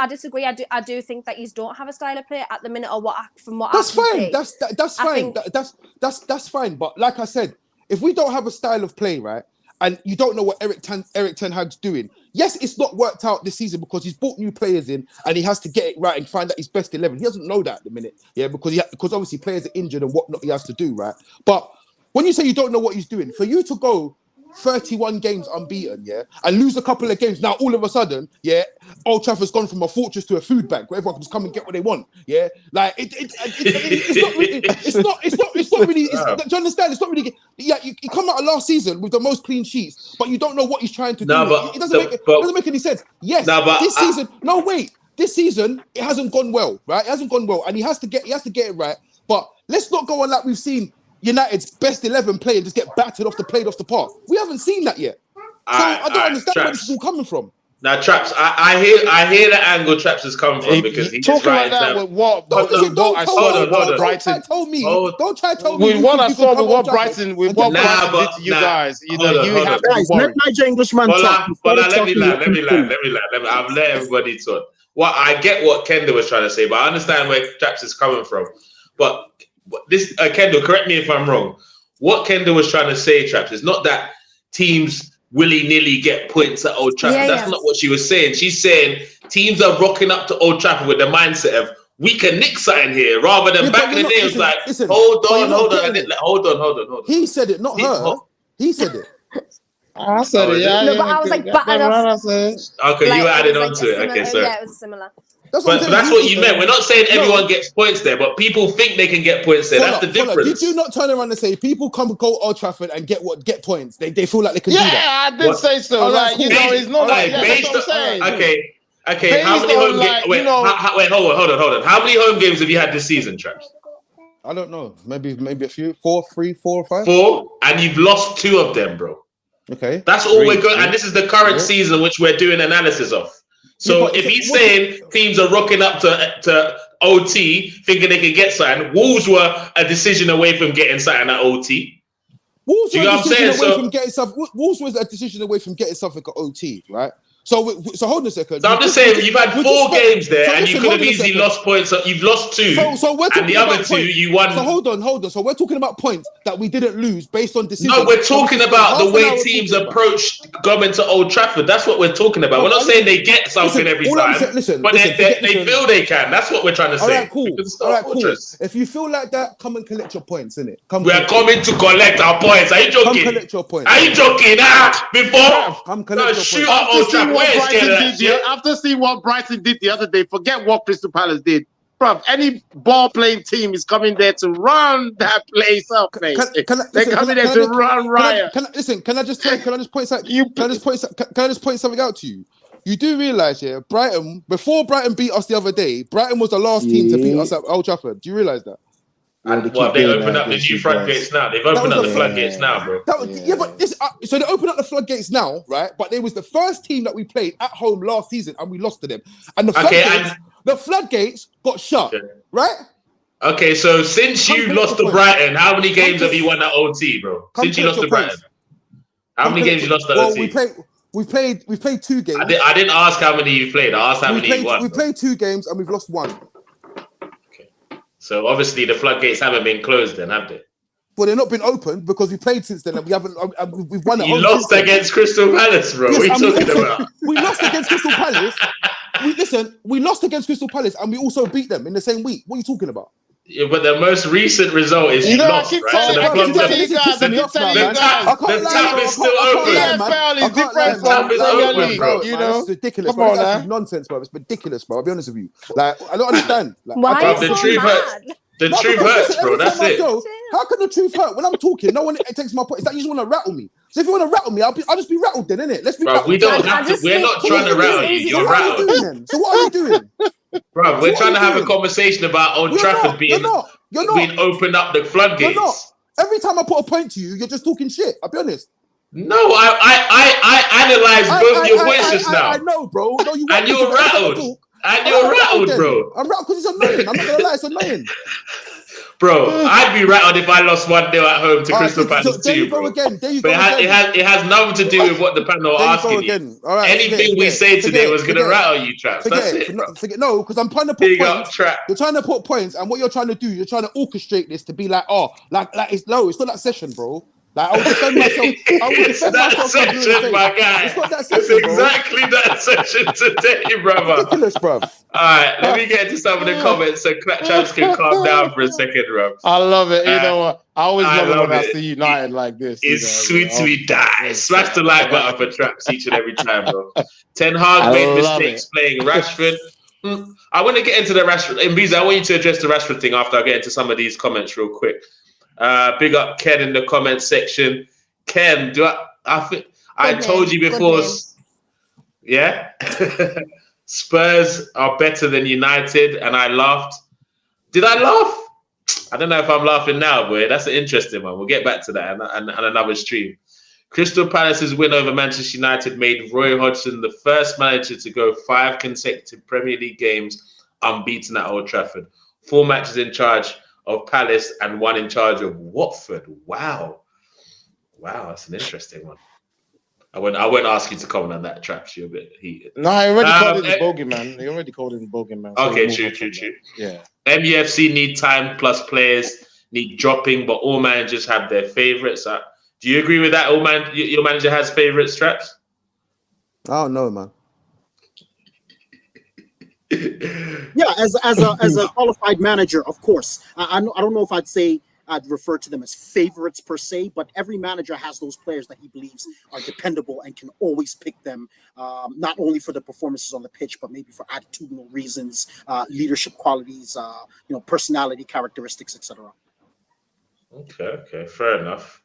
disagree. I do think that you don't have a style of play at the minute, or from what that's fine. That's fine. That's fine. But like I said, if we don't have a style of play, right, and you don't know what Eric Ten Hag's doing. Yes, it's not worked out this season because he's brought new players in and he has to get it right and find out his best 11. He doesn't know that at the minute, because obviously players are injured and whatnot he has to do, right? But when you say you don't know what he's doing, for you to go 31 games unbeaten, and lose a couple of games, now all of a sudden, Old Trafford's gone from a fortress to a food bank where everyone can just come and get what they want, like it's not really. Do you understand? It's not really. Yeah, you come out of last season with the most clean sheets, but you don't know what he's trying to do. It doesn't make any sense. Yes, this season. No, wait. This season it hasn't gone well, right? It hasn't gone well, and he has to get it right. But let's not go on like we've seen United's best 11 play and just get battered off the park. We haven't seen that yet. So I don't understand where this is all coming from. Now, Traps, I hear the angle Traps is coming from because he's talking like that with what Brighton. Don't try to tell me. With what I saw with what Brighton did to you guys. You have to let Niger Englishman talk. But let me land. I've let everybody talk. Well, I get what Kendall was trying to say, but I understand where Traps is coming from. But this, Kendall, correct me if I'm wrong. What Kendall was trying to say, Traps, is not that teams willy-nilly get points at Old Trafford. That's not what she was saying. She's saying teams are rocking up to Old Trafford with the mindset of we can nick something here, rather than back in the day. It was like, hold on. He said it, not her. He said it. I said it. No, but I was like, okay, you added on to it. Okay, sorry. Yeah, it was similar. But that's what you meant. We're not saying everyone gets points there, but people think they can get points there. That's the difference. Did you not turn around and say people come go Old Trafford and get points? They feel like they can do that. Yeah, I did say so. Like, it's not like based on. Okay. How many home games? Wait, hold on. How many home games have you had this season, Traps? I don't know. Maybe a few. 4 or 5. 4, and you've lost 2 of them, bro. Okay. That's all we're going. And this is the current season which we're doing analysis of. So if he's saying teams are rocking up to OT, thinking they can get something, Wolves were a decision away from getting something at OT. Wolves was a decision away from getting something at OT, right? So hold on a second. So I'm just saying, you've had 4 games there, and you could have easily lost points. You've lost 2, and the other 2 you won. So hold on. So we're talking about points that we didn't lose based on decisions. No, we're talking about the way teams approach going to Old Trafford. That's what we're talking about. We're not saying they get something every time, but they feel they can. That's what we're trying to say. All right, cool. If you feel like that, come and collect your points, innit? We are coming to collect our points. Are you joking? Come collect your points. Are you joking? Before? Come collect your shoot up Old Trafford. After seeing what Brighton did the other day, forget what Crystal Palace did. Bruv, any ball-playing team is coming there to run that place up, mate. They're coming there to run riot. Can I just point something out to you? You do realise, Brighton, before Brighton beat us the other day, Brighton was the last team to beat us at Old Trafford. Do you realise that? And they open up the new floodgates now. They've opened up the floodgates now, bro. But this, so they opened up the floodgates now, right? But they was the first team that we played at home last season, and we lost to them. And the floodgates got shut, right? Okay, so since you lost to Brighton, how many games have you won at OT, bro? Since you lost to Brighton, how many games you lost at OT? We played 2 games. I didn't ask how many you played. I asked how many you won. We played 2 games and we've lost 1. So obviously the floodgates haven't been closed then, have they? Well, they've not been opened because we played since then and we haven't. We've won at home. You lost against Crystal Palace, bro. Yes, what are you talking about? We lost against Crystal Palace. We lost against Crystal Palace and we also beat them in the same week. What are you talking about? Yeah, but the most recent result is you lost, right? So the tap is still open. The tap is open, bro. You know, it's ridiculous. Come on, that's nonsense, bro. It's ridiculous, bro. I'll be honest with you. Like, I don't understand. Like, why the truth hurts. The truth hurts, bro. That's it. How can the truth hurt? When I'm talking, no one takes my point. It's like you just want to rattle me. So if you want to rattle me, I'll just be rattled then, innit? Let's be rattled. We don't have to. We're not trying to rattle you. You're rattled. So what are you doing? Bro, we're trying to have a conversation about Old Trafford being opened up the floodgates. You're not. Every time I put a point to you, you're just talking shit. I'll be honest. No, I analyzed both your points just now. I know, bro. No, you and you're rattled. And you're rattled, bro. I'm rattled because it's annoying. I'm not gonna lie, it's annoying. Bro, I'd be rattled if I lost 1-0 at home to Crystal Palace too, bro. There you go but again. It has nothing to do with what the panel are asking you. All right, anything we say today was going to rattle you, Traps. That's it, bro. No, because I'm trying to put points. You're trying to put points, and what you're trying to do, you're trying to orchestrate this to be like, like it's it's not that session, bro. Like I would defend myself. It's that session, my guy. It's not that session, it's exactly that session today, brother. Ridiculous, bro. All right, let me get into some of the comments so Traps can calm down for a second, bro. I love it. You know what? I always love it when I see United like this. It's sweet to die. Smash the like button for Traps each and every time, bro. Ten Hag made mistakes playing Rashford. I want to get into the Rashford. And Beezy, I want you to address the Rashford thing after I get into some of these comments real quick. Big up Ken in the comment section. Ken, I told you before. Yeah, Spurs are better than United, and I laughed. Did I laugh? I don't know if I'm laughing now, boy. That's an interesting one. We'll get back to that and another stream. Crystal Palace's win over Manchester United made Roy Hodgson the first manager to go 5 consecutive Premier League games unbeaten at Old Trafford. 4 matches in charge of Palace and 1 in charge of Watford. Wow, that's an interesting one. I won't ask you to comment on that, Traps. You're a bit heated. No, I already called it the bogeyman. They already called it the bogeyman. So okay, true. Yeah. MUFC need time plus players need dropping, but all managers have their favourites. Do you agree with that? Your manager has favourites, Traps? I don't know, man. Yeah, as a qualified manager, of course. I don't know if I'd refer to them as favorites per se, but every manager has those players that he believes are dependable and can always pick them, not only for the performances on the pitch, but maybe for attitudinal reasons, leadership qualities, personality characteristics, etc. Okay, fair enough.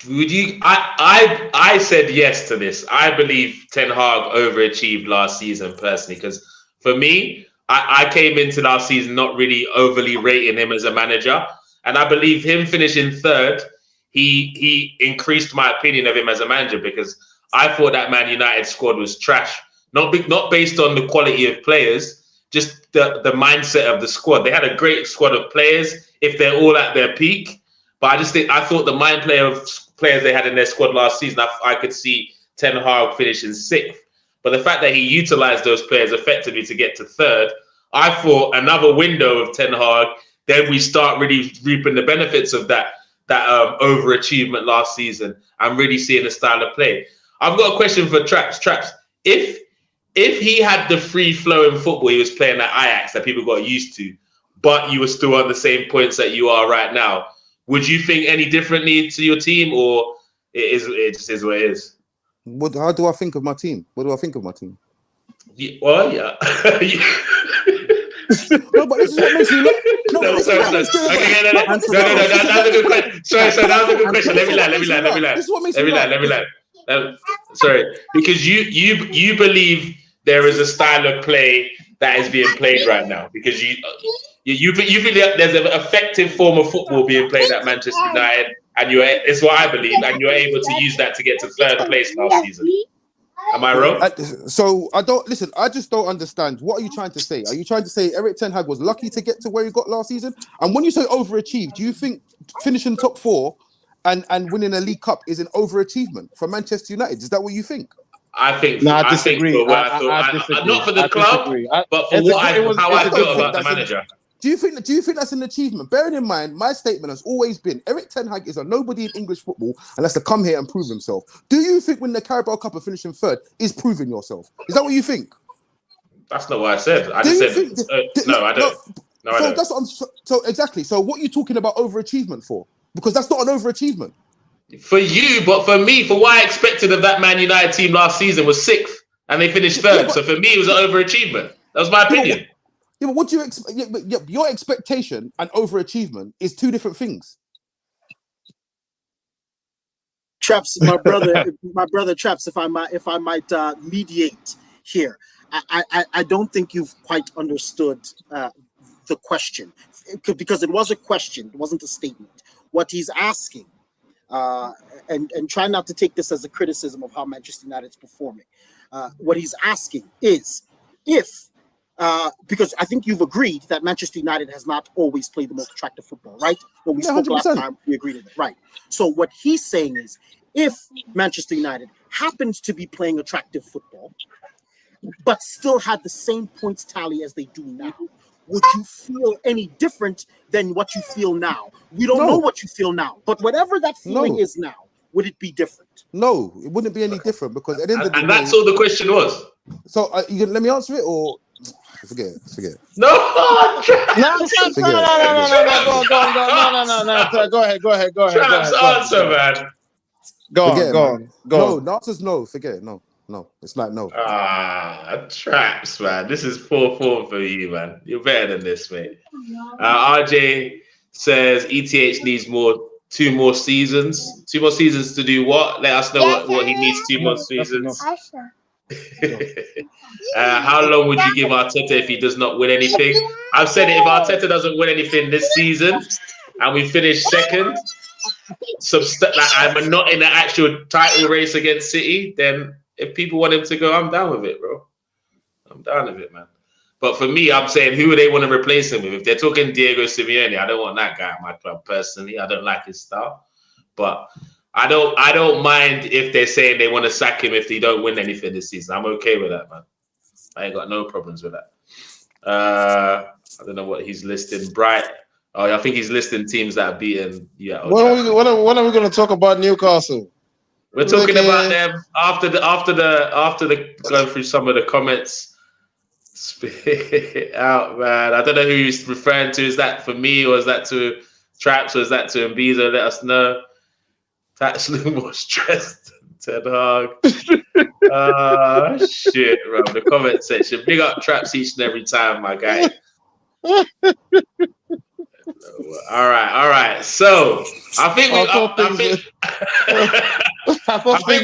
Would you? I said yes to this. I believe Ten Hag overachieved last season personally, because for me, I came into last season not really overly rating him as a manager, and I believe him finishing 3rd, he increased my opinion of him as a manager, because I thought that Man United squad was trash, not based on the quality of players, just the mindset of the squad. They had a great squad of players if they're all at their peak, but I thought the mind play of players they had in their squad last season, I could see Ten Hag finishing 6th. But the fact that he utilized those players effectively to get to 3rd, I thought another window of Ten Hag, then we start really reaping the benefits of that overachievement last season and really seeing the style of play. I've got a question for Traps. Traps, if he had the free-flowing football he was playing at Ajax that people got used to, but you were still on the same points that you are right now, would you think any differently to your team, or it just is what it is? How do I think of my team? What do I think of my team? Yeah, well, yeah. No, but this is what makes me look. No, that's a good question. Sorry, that was a good question. Let me land. This is what makes me let me land. Sorry, because you believe there is a style of play that is being played right now, because you think there's an effective form of football being played at Manchester United, and it's what I believe, and you're able to use that to get to third place last season. Am I wrong? So I don't listen. I just don't understand. What are you trying to say? Are you trying to say Erik ten Hag was lucky to get to where he got last season? And when you say overachieved, do you think finishing top 4 and winning a League Cup is an overachievement for Manchester United? Is that what you think? I think. No, I disagree. I disagree. Not for the club, but for how I feel about the manager. Do you think that's an achievement? Bearing in mind, my statement has always been Erik ten Hag is a nobody in English football and has to come here and prove himself. Do you think when the Carabao Cup and finishing third is proving yourself? Is that what you think? That's not what I said. I just said no. I don't. No, I don't. That's what exactly. So what are you talking about overachievement for? Because that's not an overachievement. For you, but for me, for what I expected of that Man United team last season was 6th, and they finished 3rd. So for me, it was an overachievement. That was my opinion. Yeah, but what do you expect? Your expectation and overachievement is 2 different things. Traps, my brother Traps, if I might mediate here, I don't think you've quite understood the question, because it was a question, it wasn't a statement. What he's asking, and try not to take this as a criticism of how Manchester United's performing. What he's asking is because I think you've agreed that Manchester United has not always played the most attractive football, right? When we spoke 100%. Last time, we agreed on it, right? So what he's saying is, if Manchester United happens to be playing attractive football, but still had the same points tally as they do now, would you feel any different than what you feel now? We don't know what you feel now, but whatever that feeling is now, would it be different? No, it wouldn't be any different, because at the end of the day, and that's all the question was. So you can let me answer it, or forget it. No, Go ahead. Traps, answer, man. Go on. No, the answer's no. Forget it. No. It's like no. Traps, man. This is 4-4 for you, man. You're better than this, mate. RJ says ETH needs 2 more seasons. 2 more seasons to do what? Let us know what he needs 2 more seasons. How long would you give Arteta if he does not win anything? I've said it, if Arteta doesn't win anything this season and we finish second, I'm not in the actual title race against City, then if people want him to go, I'm down with it, bro. I'm down with it, man. But for me, I'm saying, who would they want to replace him with? If they're talking Diego Simeone, I don't want that guy at my club personally. I don't like his style. But I don't mind if they're saying they want to sack him if they don't win anything this season. I'm okay with that, man. I ain't got no problems with that. I don't know what he's listing. I think he's listing teams that are beaten. Yeah. When are we going to talk about Newcastle? We're talking about them after the going through some of the comments. Spit out, man. I don't know who he's referring to. Is that for me, or is that to Traps, or is that to Mbizo? Let us know. That's a little more stressed than Ten Hag. Shit, bro. The comment section. Big up Traps each and every time, my guy. All right. So I think we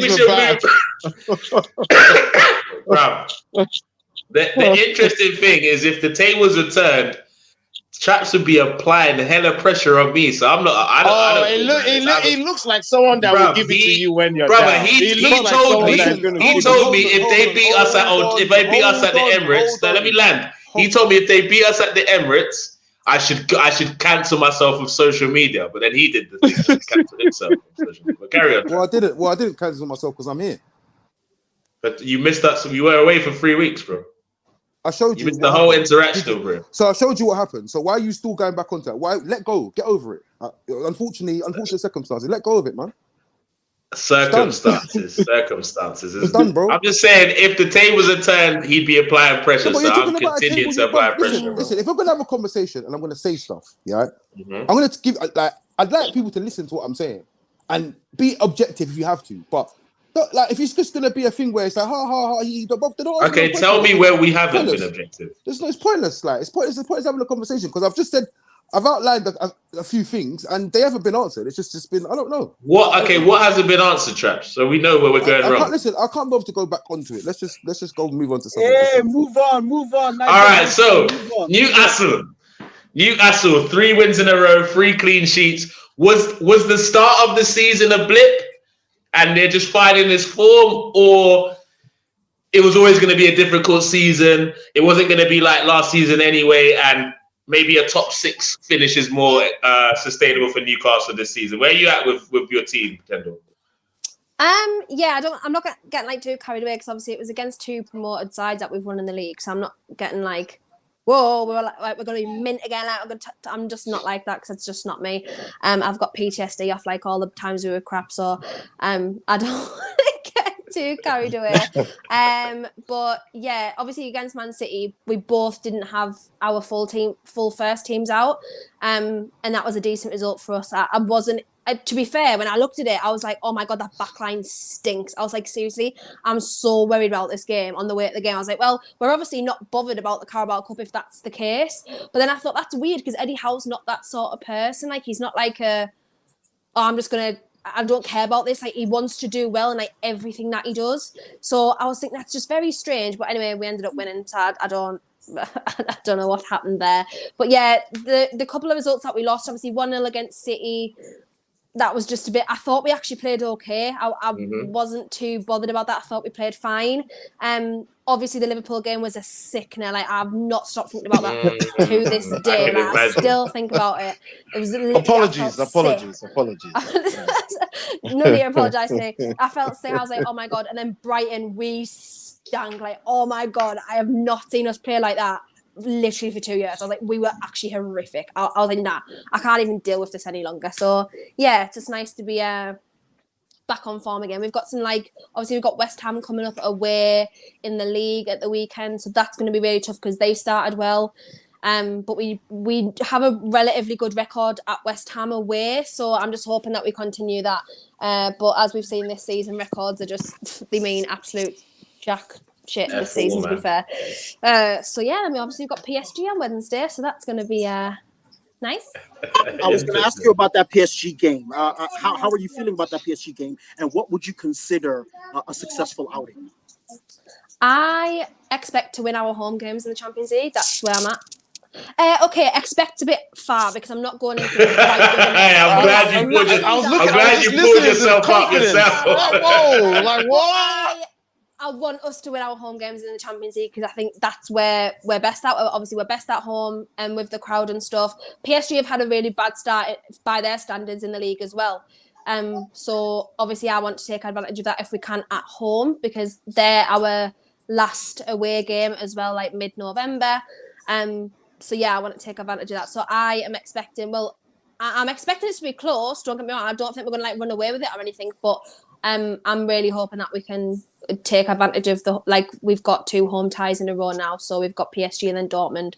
should move. Bro, the interesting thing is, if the tables are turned, Traps would be applying hella pressure on me. So I'm not. It looks like someone that will give it to you when you're down. He told me if they beat us at the Emirates. Let me land. He told me if they beat us at the Emirates, I should cancel myself of social media. But then he did the thing. He canceled himself from social media. But carry on. Well, I didn't cancel myself because I'm here. But you missed that. So you were away for 3 weeks, bro. I showed you. You missed the whole interaction, bro. So I showed you what happened. So why are you still going back onto that? Why? Let go. Get over it. Unfortunate circumstances. Let go of it, man. Circumstances. It's done, bro. I'm just saying, if the tables are turned, he'd be applying pressure. So I'm continuing to apply pressure. Listen, if we're gonna have a conversation and I'm gonna say stuff, yeah, I'm gonna give I'd like people to listen to what I'm saying and be objective if you have to, but. If it's just gonna be a thing where it's like, okay, tell me where we haven't been objective. It's pointless. It's pointless having a conversation because I've just said I've outlined a few things, and they haven't been answered. It's just been, I don't know. What? Okay, what hasn't been answered, Traps? So we know where we're going wrong. I can't bother to go back onto it. Let's just go move on to something. Hey, move on. All right, so Newcastle, 3 wins in a row, 3 clean sheets. Was the start of the season a blip, and they're just finding this form, or it was always going to be a difficult season? It wasn't going to be like last season anyway, and maybe a top 6 finish is more sustainable for Newcastle this season. Where are you at with your team, Kendall? Yeah, I'm not getting like too carried away, because obviously it was against 2 promoted sides that we've won in the league, so I'm not getting like, whoa, we're going to be mint again. I'm just not like that, because it's just not me. I've got PTSD off like all the times we were crap, so I don't get too carried away. But yeah, obviously against Man City, we both didn't have our full first teams out, and that was a decent result for us. I wasn't. To be fair, when I looked at it, I was like, oh my God, that backline stinks. I was like, seriously, I'm so worried about this game. On the way to the game, I was like, well, we're obviously not bothered about the Carabao Cup if that's the case. But then I thought, that's weird, because Eddie Howe's not that sort of person. Like, he's not like I don't care about this. Like, he wants to do well in like everything that he does. So I was thinking that's just very strange. But anyway, we ended up winning. So I don't know what happened there. But yeah, the couple of results that we lost, obviously 1-0 against City, that was just a bit. I thought we actually played okay. I wasn't too bothered about that. I thought we played fine. Obviously the Liverpool game was a sickener. Like, I've not stopped thinking about that to this day. I still think about it. It was apologies. Nobody apologise to me. I felt sick. I was like, oh my God. And then Brighton, we stank. Like, oh my God, I have not seen us play like that literally for 2 years. I was like, we were actually horrific. I was like, nah, I can't even deal with this any longer. So yeah, it's just nice to be back on form again. We've got some, like, obviously we've got West Ham coming up away in the league at the weekend, so that's going to be really tough because they started well. But we have a relatively good record at West Ham away, so I'm just hoping that we continue that. But as we've seen this season, records are just, they mean absolute jack shit this season, to be fair. So yeah, I mean, obviously we've got PSG on Wednesday, so that's going to be nice. I was going to ask you about that PSG game. How are you feeling about that PSG game, and what would you consider a successful outing? I expect to win our home games in the Champions League. That's where I'm at. Okay, expect a bit far, because I'm not going into. I'm glad you pulled yourself up yourself. Like, whoa, like what? I want us to win our home games in the Champions League, because I think that's where we're best at. Obviously, we're best at home and with the crowd and stuff. PSG have had a really bad start by their standards in the league as well. So obviously, I want to take advantage of that if we can at home, because they're our last away game as well, like mid-November. So yeah, I want to take advantage of that. So I am expecting. Well, I'm expecting it to be close. Don't get me wrong. I don't think we're going to like run away with it or anything, but I'm really hoping that we can take advantage of we've got 2 home ties in a row now, so we've got PSG and then Dortmund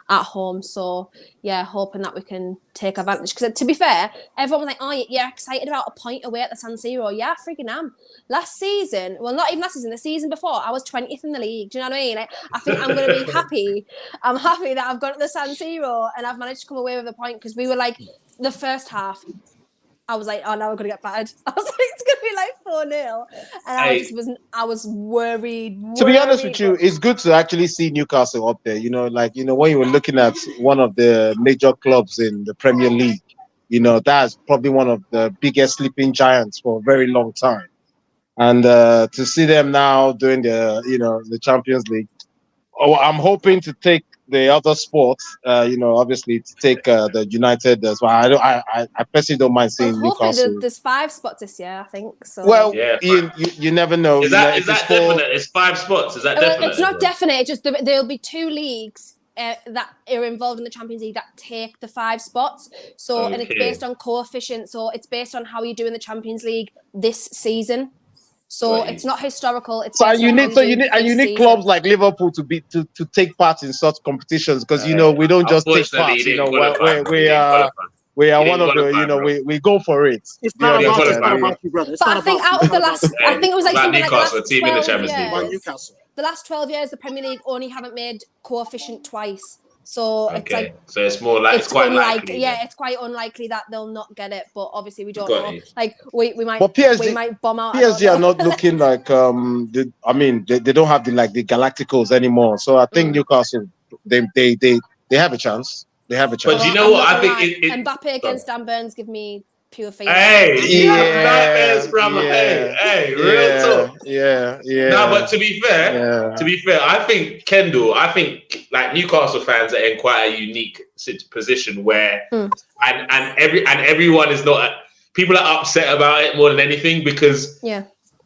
at home. So yeah, hoping that we can take advantage, because to be fair, everyone was like, oh, you're excited about a point away at the San Siro. Yeah, I freaking am. Last season, well, not even last season, the season before, I was 20th in the league. Do you know what I mean? Like, I think I'm going to be happy. I'm happy that I've gone to the San Siro and I've managed to come away with a point, because we were like, the first half, I was like, oh, now we're going to get battered. I was like, it's going to be like 4-0. And I was worried. To be honest with you, it's good to actually see Newcastle up there. When you were looking at one of the major clubs in the Premier League, that's probably one of the biggest sleeping giants for a very long time. And to see them now doing the Champions League, I'm hoping to take the other sports, obviously to take the United as well. I personally don't mind seeing Newcastle. There's 5 spots this year, I think. So. Well, yeah, you never know. Is that definite? It's 5 spots. Is that definite? It's not definite. It's just there'll be 2 leagues that are involved in the Champions League that take the 5 spots. So, and it's based on coefficient. So it's based on how you do in the Champions League this season. So it's not historical. It's you need clubs like Liverpool to take part in such competitions, because we don't just take part. We are one of the we go for it. It's not about you, brother. But I think out of the last, I think it was like something like Newcastle, a team in the Champions League. Newcastle. The last 12 years, the Premier League only haven't made coefficient twice. So it's like, so it's more like it's quite unlikely. likely. Yeah, it's quite unlikely that they'll not get it. But obviously, we don't Got know. you. Like we might, But PSG, we might bomb out. PSG are not looking like they don't have the Galacticos anymore. So I think Newcastle they have a chance. They have a chance. But you know what? I think Mbappe against Dan Burns give me pure feeling. Hey, yeah, real talk. Yeah. No, but to be fair, I think Kendall, like Newcastle fans are in quite a unique position where, and everyone is not. People are upset about it more than anything because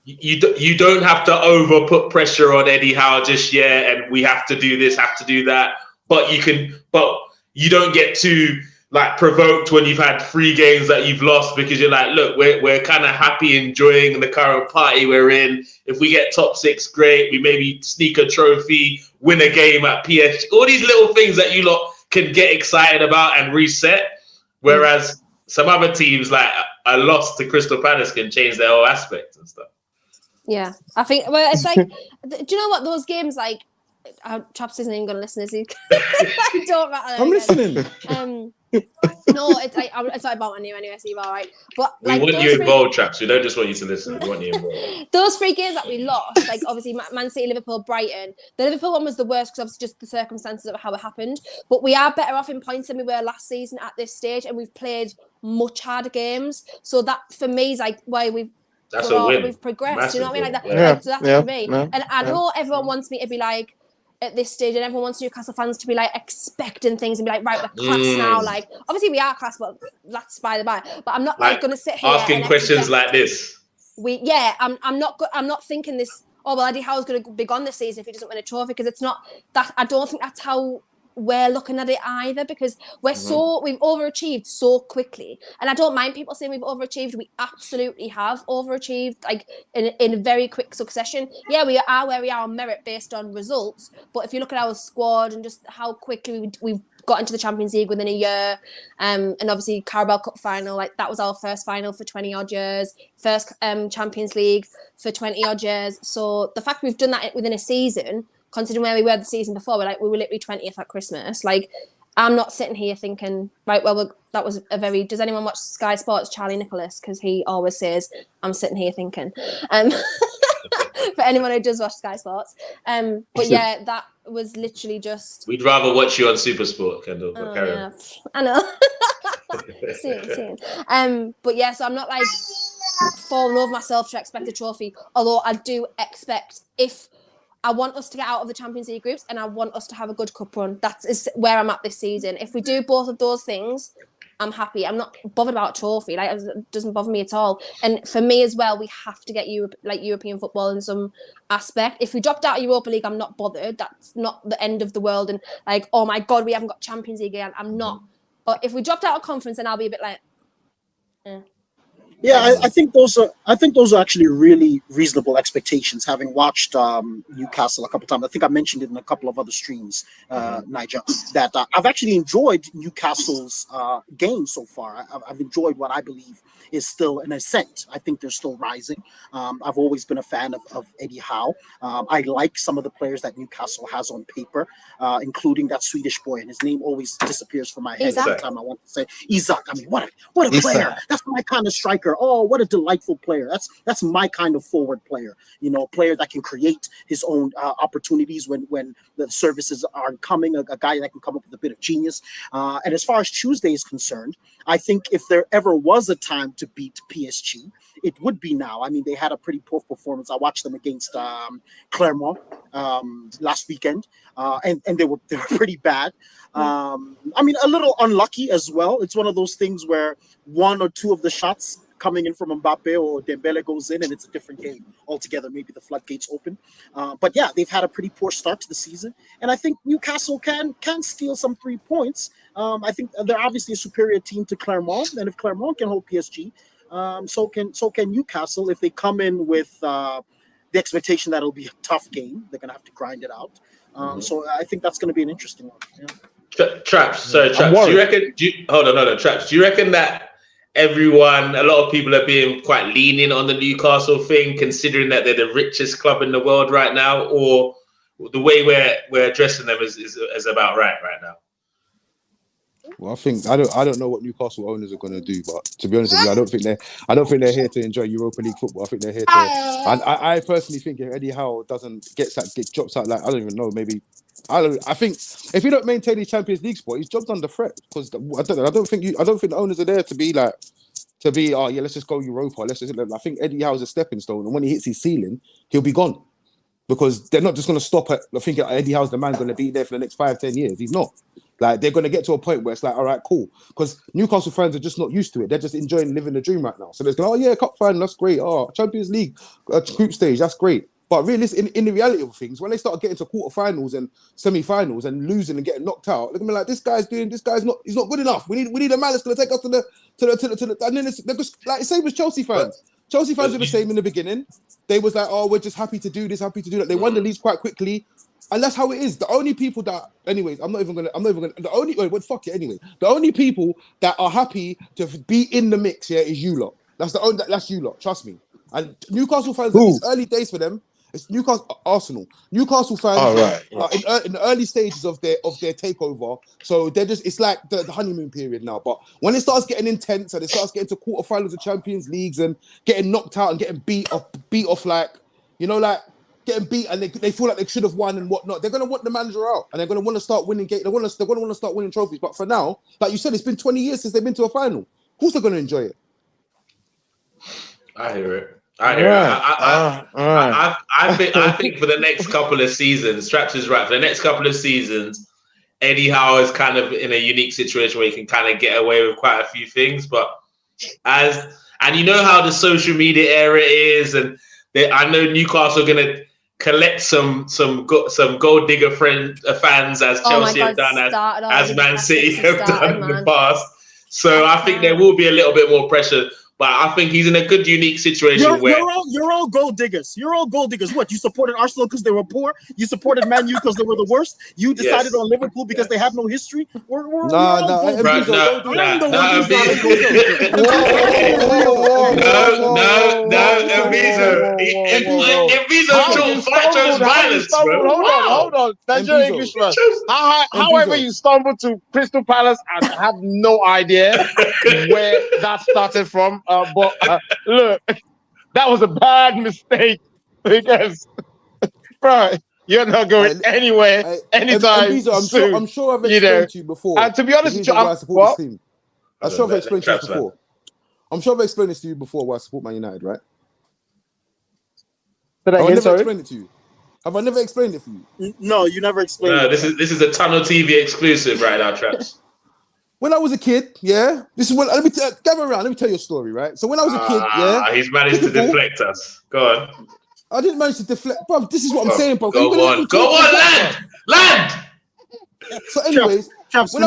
you don't have to over put pressure on Eddie Howe just yet, and we have to do this, have to do that. But you don't get too like provoked when you've had 3 games that you've lost because you're like, look, we're kind of happy, enjoying the current party we're in. If we get top 6, great. We maybe sneak a trophy, win a game at PSG. All these little things that you lot can get excited about and reset. Whereas some other teams, like a loss to Crystal Palace, can change their whole aspect and stuff. Yeah, I think. Well, it's like, do you know what those games like? Traps isn't even going to listen to this. Don't matter. I'm listening. No, it's like it's not about you anyway, so you're all right. But we want you involved, Traps. We don't just want you to listen. We want you involved. Those 3 games that we lost, like obviously Man City, Liverpool, Brighton. The Liverpool one was the worst because obviously just the circumstances of how it happened. But we are better off in points than we were last season at this stage, and we've played much harder games. So that for me is like why we've progressed. Massive, you know what I mean? Like that. Yeah. Like, so that's for me. And I know everyone wants me to be like, at this stage, and everyone wants Newcastle fans to be like expecting things and be like, right, we're class now. Like, obviously we are class, but that's by the by. But I'm not like going to sit here asking questions like this. I'm not thinking this. Oh well, Eddie Howe's going to be gone this season if he doesn't win a trophy, because it's not that. I don't think that's how we're looking at it either, because we've overachieved so quickly, and I don't mind people saying we've overachieved. We absolutely have overachieved, like in a very quick succession. Yeah, we are where we are on merit based on results, but if you look at our squad and just how quickly we've got into the Champions League within a year, and obviously Carabao Cup final, like that was our first final for 20 odd years, first Champions League for 20 odd years. So the fact we've done that within a season, considering where we were the season before, we were literally 20th at Christmas. Like, I'm not sitting here thinking, right, well, that was a very... Does anyone watch Sky Sports, Charlie Nicholas? Because he always says, I'm sitting here thinking. For anyone who does watch Sky Sports. But yeah, that was literally just... We'd rather watch you on SuperSport, Kendall. But carry on. I know. Soon. But yeah, so I'm not like falling over myself to expect a trophy. Although I do expect, if... I want us to get out of the Champions League groups, and I want us to have a good cup run. That is where I'm at this season. If we do both of those things, I'm happy. I'm not bothered about a trophy. Like, it doesn't bother me at all. And for me as well, we have to get European football in some aspect. If we dropped out of Europa League, I'm not bothered. That's not the end of the world. And like, oh my God, we haven't got Champions League again. I'm not. But if we dropped out of conference, then I'll be a bit like, Yeah, I think those are actually really reasonable expectations. Having watched Newcastle a couple of times, I think I mentioned it in a couple of other streams, Nigel, that I've actually enjoyed Newcastle's game so far. I've enjoyed what I believe is still an ascent. I think they're still rising. I've always been a fan of Eddie Howe. I like some of the players that Newcastle has on paper, including that Swedish boy, and his name always disappears from my head every time I want to say Isak. I mean, what a player! That's my kind of striker. Oh, what a delightful player. That's my kind of forward player. You know, a player that can create his own opportunities when the services are coming, a guy that can come up with a bit of genius. And as far as Tuesday is concerned, I think if there ever was a time to beat PSG, it would be now. I mean, they had a pretty poor performance. I watched them against Clermont last weekend, and they were pretty bad. I mean, a little unlucky as well. It's one of those things where one or two of the shots coming in from Mbappe or Dembele goes in, and it's a different game altogether. Maybe the floodgates open. But yeah, they've had a pretty poor start to the season, and I think Newcastle can steal some 3 points. I think they're obviously a superior team to Clermont, and if Clermont can hold PSG, so can Newcastle. If they come in with the expectation that it'll be a tough game, they're going to have to grind it out. So I think that's going to be an interesting one. Yeah. Traps. Do you reckon? Hold on, Traps. Do you reckon that a lot of people are being quite lenient on the Newcastle thing, considering that they're the richest club in the world right now, or the way we're addressing them is about right now? Well, I don't know what Newcastle owners are going to do, but to be honest with you, I don't think they're here to enjoy Europa League football. I think they're here to, and I personally think if Eddie Howe get drops out, like I don't even know, maybe I think if he don't maintain his Champions League spot, his job's under threat because I don't think the owners are there to be oh yeah, let's just go Europa. I think Eddie Howe's a stepping stone, and when he hits his ceiling, he'll be gone. Because they're not just going to stop at thinking Eddie Howe's the man going to be there for the next 5-10 years. He's not. Like, they're going to get to a point where it's like, all right, cool. Because Newcastle fans are just not used to it. They're just enjoying living the dream right now. So they're going, oh yeah, cup final, that's great. Oh, Champions League, group stage, that's great. But really, in the reality of things, when they start getting to quarterfinals and semi-finals and losing and getting knocked out, they're gonna be like, he's not good enough. We need a man that's gonna take us to the and then they're just like same as Chelsea fans. Chelsea fans were the same in the beginning. They was like, oh, we're just happy to do this, happy to do that. They won the leagues quite quickly. And that's how it is. The only people that, anyways, the only people that are happy to be in the mix here is you lot. That's you lot, trust me. And Newcastle fans, it's early days for them. It's Arsenal. Newcastle fans are in the early stages of their takeover. So they're just, it's like the honeymoon period now. But when it starts getting intense and it starts getting to quarterfinals of Champions Leagues and getting knocked out and getting beat off like, you know, like getting beat and they feel like they should have won and whatnot, they're gonna want the manager out and they're gonna want to start winning games. They're gonna want to start winning trophies. But for now, like you said, it's been 20 years since they've been to a final. Of course they're gonna enjoy it. I hear it. I think for the next couple of seasons, Straps is right. For the next couple of seasons, Eddie Howe is kind of in a unique situation where he can kind of get away with quite a few things. But and you know how the social media era is, and I know Newcastle are going to collect some gold digger fans as Chelsea have done, as Man City have done in the past. So I think there will be a little bit more pressure. But I think he's in a good, unique situation you're all gold diggers. You're all gold diggers. What? You supported Arsenal because they were poor? You supported Man U because they were the worst? You decided on Liverpool because they have no history? Hold on. That's your Englishman. However, you stumbled to Crystal Palace, I have no idea where that started from. But look, that was a bad mistake because, bro, you're not going anywhere anytime soon. I'm sure I've explained to you before. And to be honest with you, I'm sure I've explained this to you before why I support Man United, right? Have I never explained it to you? Have I never explained it for you? No, you never explained it. This is a Tunnel TV exclusive right now, Traps. When I was a kid, this is when gather around. Let me tell you a story, right? So when I was a kid, he's managed to deflect us. Go on. I didn't manage to deflect, bro. This is what I'm saying, bro. Go on, land. So, anyways, Chaps, when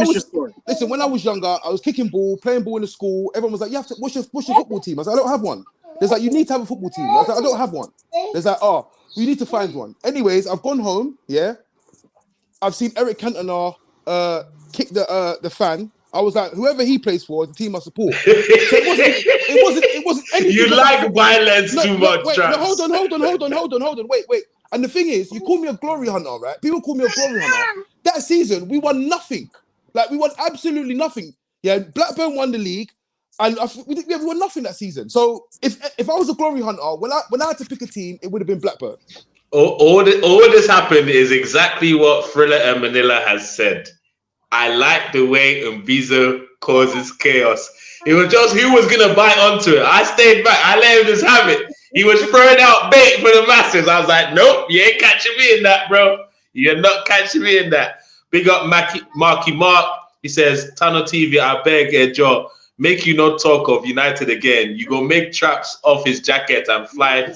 I was younger, I was kicking ball, playing ball in the school. Everyone was like, "You have to. What's your football team?" I was like, "I don't have one." There's like, "You need to have a football team." I was like, "I don't have one." There's like, "Oh, we need to find one." Anyways, I've gone home. Yeah, I've seen Eric Cantona kick the fan. I was like, whoever he plays for is the team I support. So it wasn't anything. You like violence too much, Traps. Hold on. Wait. And the thing is, you call me a glory hunter, right? People call me a glory hunter. That season, we won nothing. Like, we won absolutely nothing. Yeah, Blackburn won the league, and we won nothing that season. So if I was a glory hunter, when I had to pick a team, it would have been Blackburn. All this happened is exactly what Thriller and Manila has said. I like the way Mbizo causes chaos. It was just who was going to bite onto it. I stayed back. I let him just have it. He was throwing out bait for the masses. I was like, nope, you ain't catching me in that, bro. You're not catching me in that. Big up Marky Mark. He says, Tunnel TV, I beg, Joe, make you not talk of United again. You go make Traps off his jacket and fight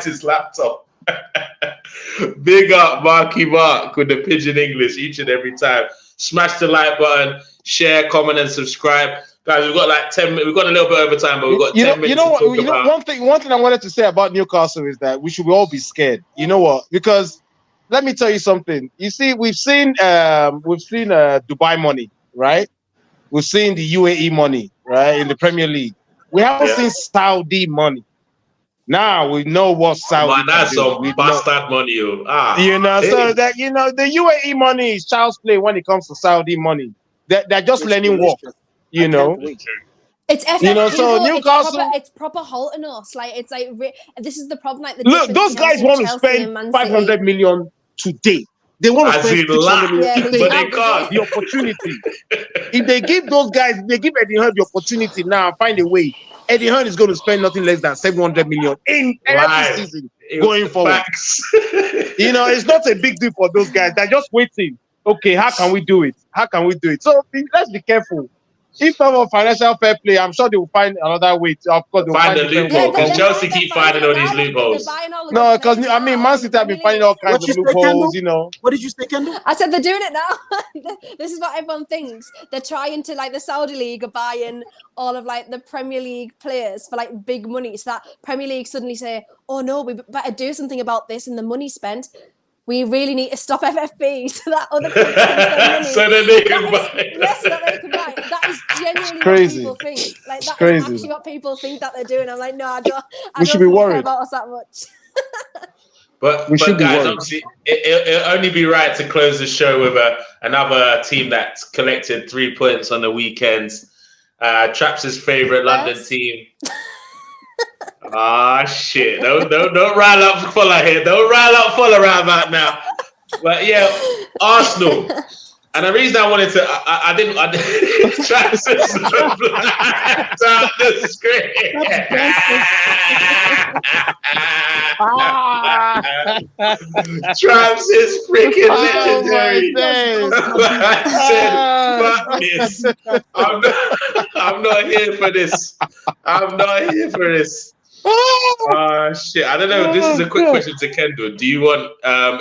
his laptop. Big up Marky Mark with the pigeon English each and every time. Smash the like button, share, comment, and subscribe. Guys, we've got like 10 minutes. We've got a little bit over time, but we've got 10 minutes. One thing I wanted to say about Newcastle is that we should all be scared. You know what? Because let me tell you something. You see, we've seen Dubai money, right? We've seen the UAE money, right, in the Premier League. We haven't seen Saudi money. Now we know what Saudi. Man, that's some bastard money, so that the UAE money is child's play when it comes to Saudi money. They're just learning work. You know. It's FFP, you know, so Newcastle, it's proper halting us. Like it's like this is the problem. Like the look, those guys want to spend 500 million today. They want to spend 600 million if they have the opportunity. If they give those guys, they give Eddie Hearn the opportunity now, find a way. Eddie Hearn is going to spend nothing less than 700 million in every season going forward. You know, it's not a big deal for those guys. They're just waiting. Okay, how can we do it? How can we do it? So let's be careful. If not of financial fair play, I'm sure they will find another way. Of course, they'll find a loophole. Because Chelsea keep finding all these loopholes. No, because I mean, Man City have been finding all kinds of loopholes. You know. What did you say, Kendall? I said they're doing it now. This is what everyone thinks. They're trying to, like, the Saudi League are buying all of, like, the Premier League players for, like, big money. So that Premier League suddenly say, "Oh no, we better do something about this," and the money spent. We really need to stop FFP so that other clubs can spend money. So that they can buy. Yes, so that they can buy. That is genuinely crazy. What people think. Like that crazy. is actually what people think that they're doing. I'm like, no, I don't. We should be worried about us that much. But guys, obviously, it'll only be right to close the show with another team that's collected 3 points on the weekends. Traps' favourite London team. Ah, shit. Don't rile up Fuller here. Don't rile up Fuller around that now. But yeah, Arsenal. And the reason I wanted to, I didn't Traps is blacked out the screen. Traps is freaking legendary. I said, fuck this. I'm not here for this. I'm not here for this. Shit. I don't know. This is a quick question to Kendall. Do you want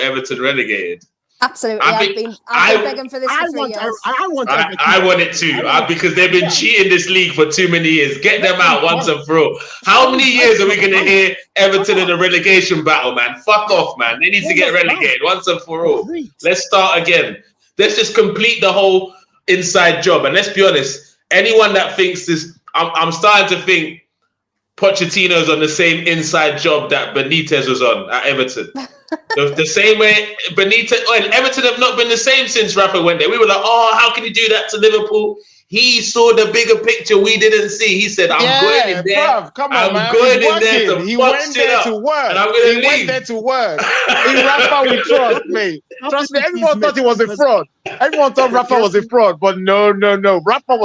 Everton relegated? Absolutely. I've been begging for this for 3 years. I want it too, because they've been cheating this league for too many years. Get them out once and for all. How many years are we going to hear Everton in a relegation battle, man? Fuck off, man. They need to get relegated once and for all. Let's start again. Let's just complete the whole inside job. And let's be honest, anyone that thinks this, I'm starting to think Pochettino's on the same inside job that Benitez was on at Everton. The same way Benitez and Everton have not been the same since Rafa went there. We were like, oh, how can you do that to Liverpool? He saw the bigger picture we didn't see. He said, I'm going in there. Bruv, come on, man. Going in there to he went there to work. And I'm going to leave. He went there to work. In Rafa, we trust me. Trust me, everyone thought he was a fraud. Everyone thought Rafa was a fraud, but no. Rafa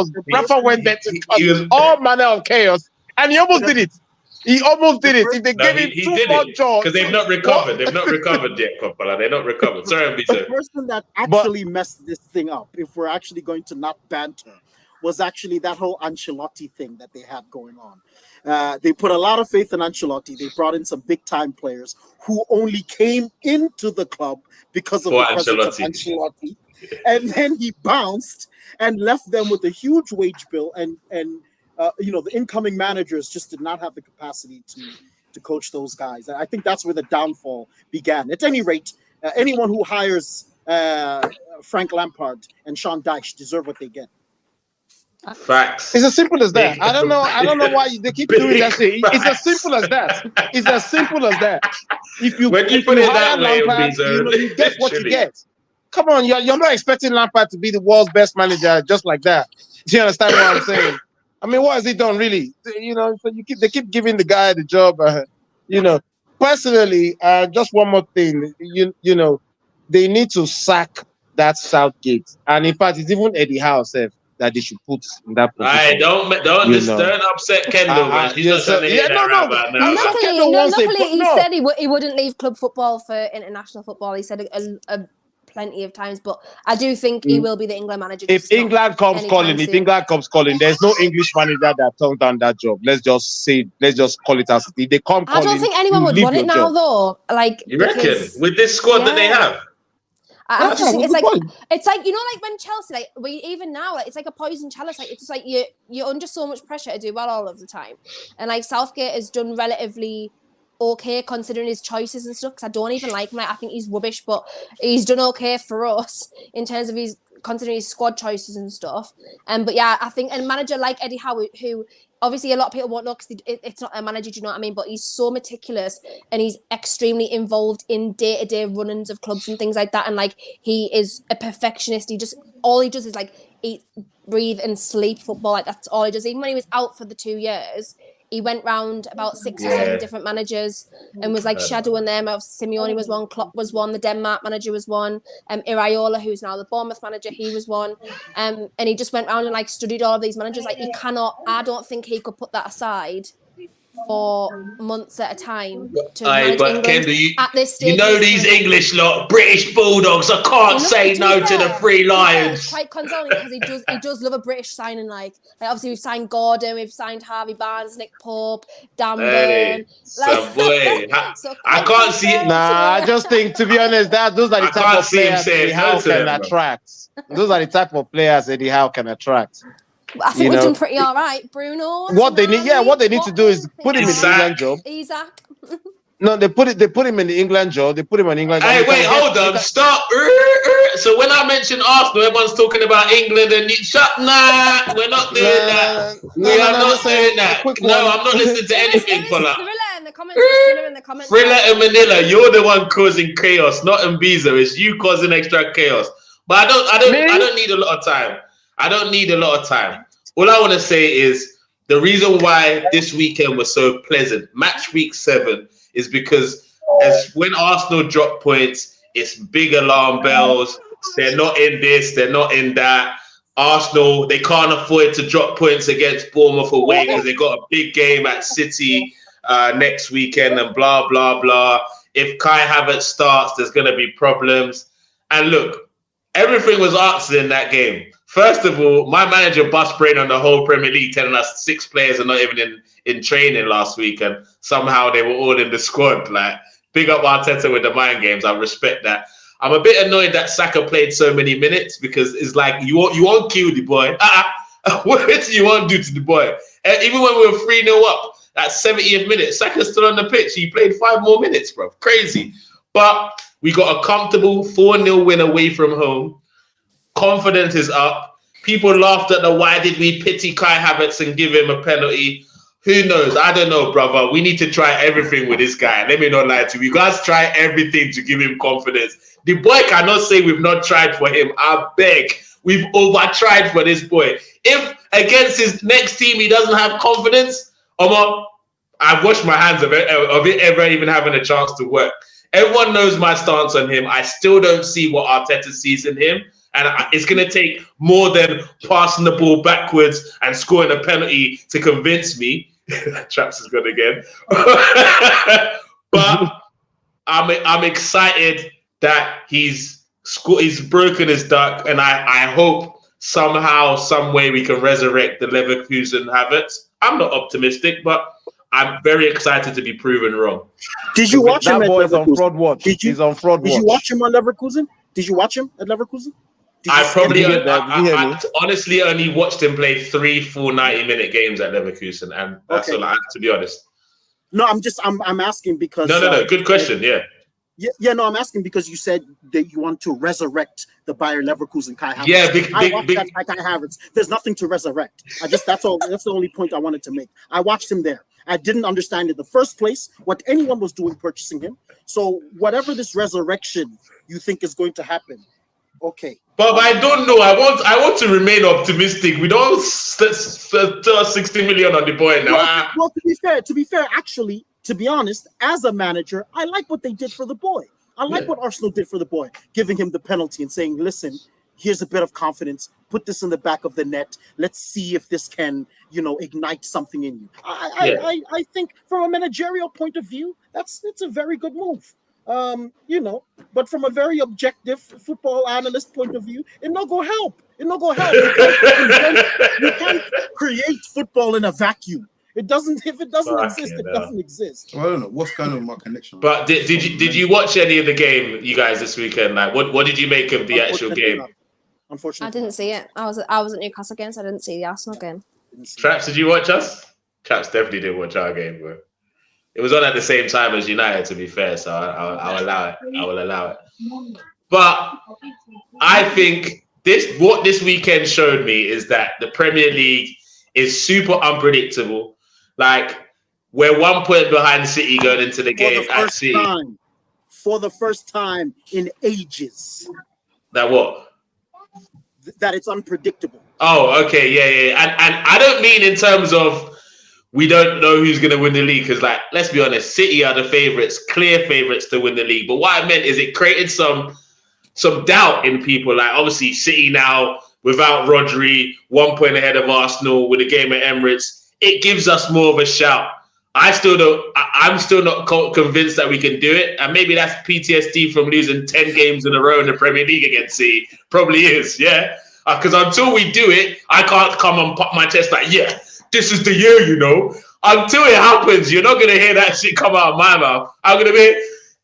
went there to cause all manner of chaos, and he almost did it. He almost did it. If they gave him too much jobs. Because they've not recovered. They've not recovered yet, Coppola. They're not recovered. Sorry, Ambito. The person that actually messed this thing up, if we're actually going to not banter, was actually that whole Ancelotti thing that they had going on. They put a lot of faith in Ancelotti. They brought in some big-time players who only came into the club because of the presence of Ancelotti. And then he bounced and left them with a huge wage bill and the incoming managers just did not have the capacity to coach those guys. And I think that's where the downfall began. At any rate, anyone who hires Frank Lampard and Sean Dyche deserve what they get. Facts. It's as simple as that. I don't know why they keep doing that thing. It's as simple as that. It's as simple as that. If you put it that way, Lampard, you get what you get. Come on, you're not expecting Lampard to be the world's best manager just like that. Do you understand what I'm saying? I mean, what has he done really? So they keep giving the guy the job. Personally, just one more thing. They need to sack that Southgate, and in fact, it's even Eddie Howe said that they should put in that position. All right, don't upset Kendall, man. He's not trying to hear that right now. Luckily, he said he wouldn't leave club football for international football. He said plenty of times, but I do think he will be the England manager. If England comes calling, there's no English manager that turned down that job. Let's just call it as if they come calling. I don't think anyone would want it now, though. Like, you reckon with this squad that they have? I just think it's like like when Chelsea, like even now, like it's like a poison chalice. Like it's just like you're under so much pressure to do well all of the time, and like Southgate has done relatively okay considering his choices and stuff, because I don't even like him. Like, I think he's rubbish, but he's done okay for us in terms of considering his squad choices and stuff. But yeah, I think a manager like Eddie Howe, who obviously a lot of people won't know because it's not a manager, do you know what I mean? But he's so meticulous and he's extremely involved in day-to-day run-ins of clubs and things like that. And like he is a perfectionist. All he does is like eat, breathe, and sleep football. Like that's all he does. Even when he was out for the 2 years, he went round about 6 or 7 different managers and was like shadowing them. Simeone was one, Klopp was one, the Denmark manager was one, Iraola, who's now the Bournemouth manager, he was one. And he just went round and like studied all of these managers. Like I don't think he could put that aside for months at a time to manage England Kendall, at this stage. You know these English lot, British Bulldogs. I can't say no to the Three Lions. It's quite consoling because he does love a British signing. Like obviously we've signed Gordon, we've signed Harvey Barnes, Nick Pope, Dan Burn. Boy, I can't see it. Nah, I just think, to be honest, those are the type of players Eddie Howe can attract. Those are the type of players Eddie Howe can attract. I think we've done pretty all right. Bruno. What they need to do is put him in the England job. Isaac. No, they put him in the England job. They put him in England. Hey, wait, hold on, stop. So when I mention Arsenal, everyone's talking about England and nah, we're not doing that. We are not doing that. No, I'm not listening to anything for that. Thriller in the comments. Thriller and Manila, you're the one causing chaos, not Mbizo. It's you causing extra chaos. But I don't need a lot of time. I don't need a lot of time. All I want to say is the reason why this weekend was so pleasant, match week 7, is because when Arsenal drop points, it's big alarm bells. They're not in this, they're not in that. Arsenal, they can't afford to drop points against Bournemouth away because they got a big game at City next weekend and blah, blah, blah. If Kai Havertz starts, there's going to be problems. And look, everything was answered in that game. First of all, my manager bust brain on the whole Premier League, telling us 6 players are not even in training last week, and somehow they were all in the squad. Like, big up Arteta with the mind games. I respect that. I'm a bit annoyed that Saka played so many minutes because it's like you won't kill the boy. What do you want to do to the boy? And even when we were 3-0 up at 70th minute, Saka's still on the pitch. He played 5 more minutes, bro. Crazy. But we got a comfortable 4-0 win away from home. Confidence is up. People laughed at the why did we pity Kai Havertz and give him a penalty. Who knows? I don't know, brother. We need to try everything with this guy. Let me not lie to you. You guys try everything to give him confidence. The boy cannot say we've not tried for him. I beg. We've over-tried for this boy. If against his next team he doesn't have confidence, I've washed my hands of it ever even having a chance to work. Everyone knows my stance on him. I still don't see what Arteta sees in him. And it's going to take more than passing the ball backwards and scoring a penalty to convince me. Traps is good again. But I'm excited that he's broken his duck, and I hope somehow, some way we can resurrect the Leverkusen Havertz. I'm not optimistic, but I'm very excited to be proven wrong. Did you watch him at Leverkusen? On fraud watch. He's on fraud watch. Did you watch him on Leverkusen? Did you watch him at Leverkusen? I honestly only watched him play 3 full 90-minute games at Leverkusen, and that's all I have to be honest. No, I'm asking because no. Good question. Yeah. No, I'm asking because you said that you want to resurrect the Bayer Leverkusen Kai Havertz. Yeah, Kai Havertz. There's nothing to resurrect. That's all. That's the only point I wanted to make. I watched him there. I didn't understand in the first place what anyone was doing purchasing him. So whatever this resurrection you think is going to happen. Okay. But I don't know. I want to remain optimistic. We don't throw 60 million on the boy now. Well, to be fair, actually, to be honest, as a manager, I like what they did for the boy. I like what Arsenal did for the boy, giving him the penalty and saying, listen, here's a bit of confidence. Put this in the back of the net. Let's see if this can, ignite something in you. I think from a managerial point of view, it's a very good move. But from a very objective football analyst point of view, it not go help. You can't create football in a vacuum. It doesn't. If it doesn't exist, it doesn't exist. Well, I don't know what's going on with my connection. But did you watch any of the game, you guys, this weekend? Like, what did you make of the actual game? Unfortunately, I didn't see it. I was at Newcastle game, so I didn't see the Arsenal game. Traps, did you watch us? Traps definitely didn't watch our game, bro. It was on at the same time as United, to be fair, so I'll allow it. I will allow it. But I think what this weekend showed me is that the Premier League is super unpredictable. Like, we're 1 point behind City going into the game at City. For the first time in ages. That what? that it's unpredictable. Oh, okay, yeah. And I don't mean in terms of we don't know who's going to win the league, because, like, let's be honest, City are the favourites, clear favourites to win the league. But what I meant is it created some doubt in people. Like, obviously, City now, without Rodri, 1 point ahead of Arsenal with a game at Emirates, it gives us more of a shout. I'm still not convinced that we can do it. And maybe that's PTSD from losing 10 games in a row in the Premier League against City. Probably is, yeah? Because until we do it, I can't come and pop my chest like, yeah, this is the year, you know. Until it happens, you're not going to hear that shit come out of my mouth. I'm going to be,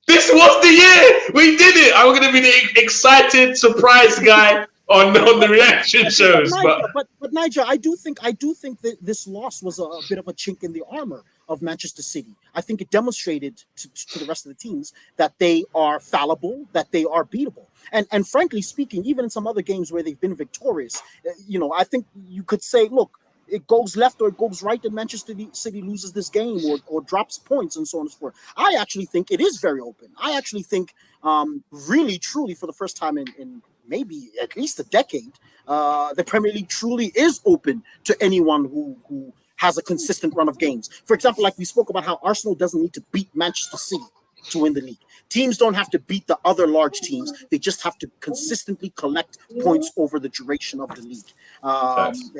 this was the year. We did it. I'm going to be the excited, surprised guy on the reaction shows. But Nigel, I do think that this loss was a bit of a chink in the armor of Manchester City. I think it demonstrated to the rest of the teams that they are fallible, that they are beatable. And frankly speaking, even in some other games where they've been victorious, I think you could say, look, it goes left or it goes right, and Manchester City loses this game or drops points and so on and so forth. I actually think it is very open. I actually think, really, truly, for the first time in maybe at least a decade, the Premier League truly is open to anyone who has a consistent run of games. For example, like we spoke about how Arsenal doesn't need to beat Manchester City to win the league. Teams don't have to beat the other large teams. They just have to consistently collect points over the duration of the league.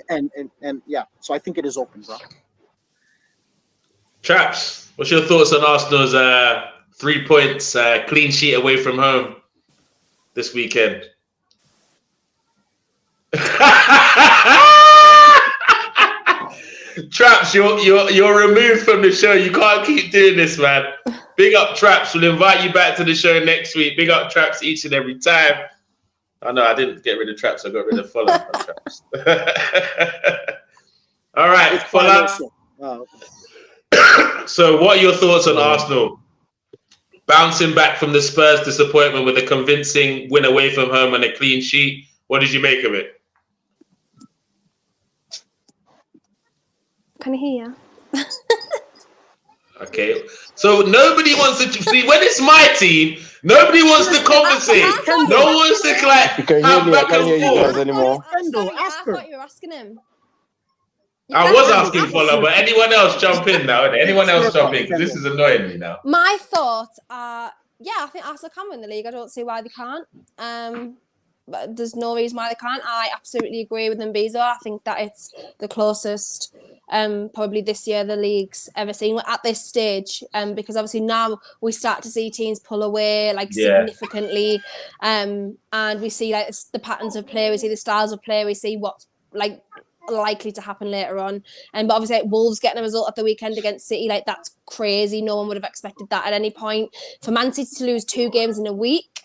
And yeah, so I think it is open, bro. Traps, what's your thoughts on Arsenal's 3 points clean sheet away from home this weekend? Traps, you're removed from the show. You can't keep doing this, man. Big up, Traps. We'll invite you back to the show next week. Big up, Traps, each and every time. Oh, no, I didn't get rid of Traps. I got rid of Fuller from Traps. All right, Fuller. So what are your thoughts on Arsenal? Bouncing back from the Spurs disappointment with a convincing win away from home and a clean sheet. What did you make of it? Can I hear you? Okay, so nobody wants to see when it's my team. Nobody wants to conversate. No one wants to like. You can hear me. I can't hear you guys anymore. I thought you were asking him. I was asking Fuller, but anyone else jump in now? Anyone else jump in? Because this is annoying me now. My thoughts are, I think Arsenal can win the league. I don't see why they can't. But there's no reason why they can't. I absolutely agree with Mbizo. I think that it's the closest probably this year the league's ever seen at this stage, because obviously now we start to see teams pull away significantly, and we see like the patterns of play, we see the styles of play, we see what's like likely to happen later on. But obviously like, Wolves getting a result at the weekend against City, like that's crazy. No one would have expected that at any point. For Man City to lose 2 games in a week,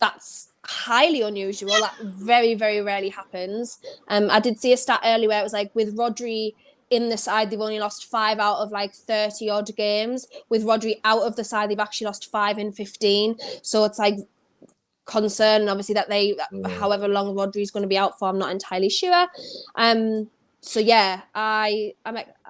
that's highly unusual. That very, very rarely happens. I did see a stat earlier where it was like with Rodri in the side, they've only lost 5 out of like 30 odd games. With Rodri out of the side, they've actually lost 5 in 15. So it's like concern, obviously, that however long Rodri's going to be out for, I'm not entirely sure. So yeah, I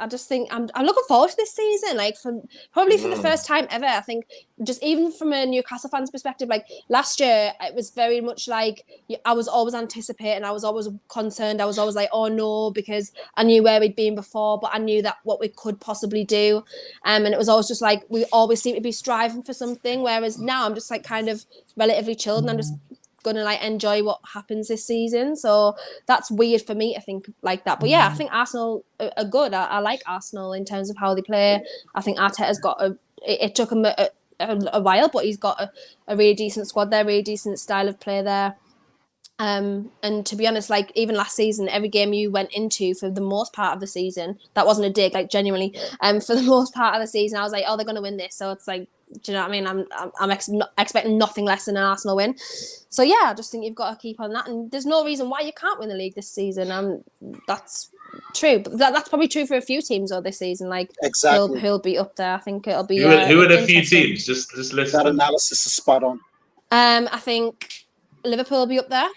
just think I'm looking forward to this season. Like for the first time ever, I think, just even from a Newcastle fan's perspective, like last year it was very much like I was always anticipating, I was always concerned, I was always like, oh no, because I knew where we'd been before, but I knew that what we could possibly do, and it was always just like we always seem to be striving for something. Whereas now I'm just like kind of relatively chilled, and I'm just gonna like enjoy what happens this season. So that's weird for me to think like that. But yeah, I think Arsenal are good. I like Arsenal in terms of how they play. I think Arteta's got it took him a while, but he's got a really decent squad there, really decent style of play there. And to be honest, like even last season, every game you went into for the most part of the season, that wasn't a dig, like genuinely, for the most part of the season, I was like, oh, they're gonna win this. So it's like, do you know what I mean? I'm expecting nothing less than an Arsenal win. So yeah, I just think you've got to keep on that, and there's no reason why you can't win the league this season. That's true, but that's probably true for a few teams though this season. Like exactly, he'll be up there. I think it'll be. Who are the few teams? Just listen. That analysis is spot on. I think Liverpool will be up there.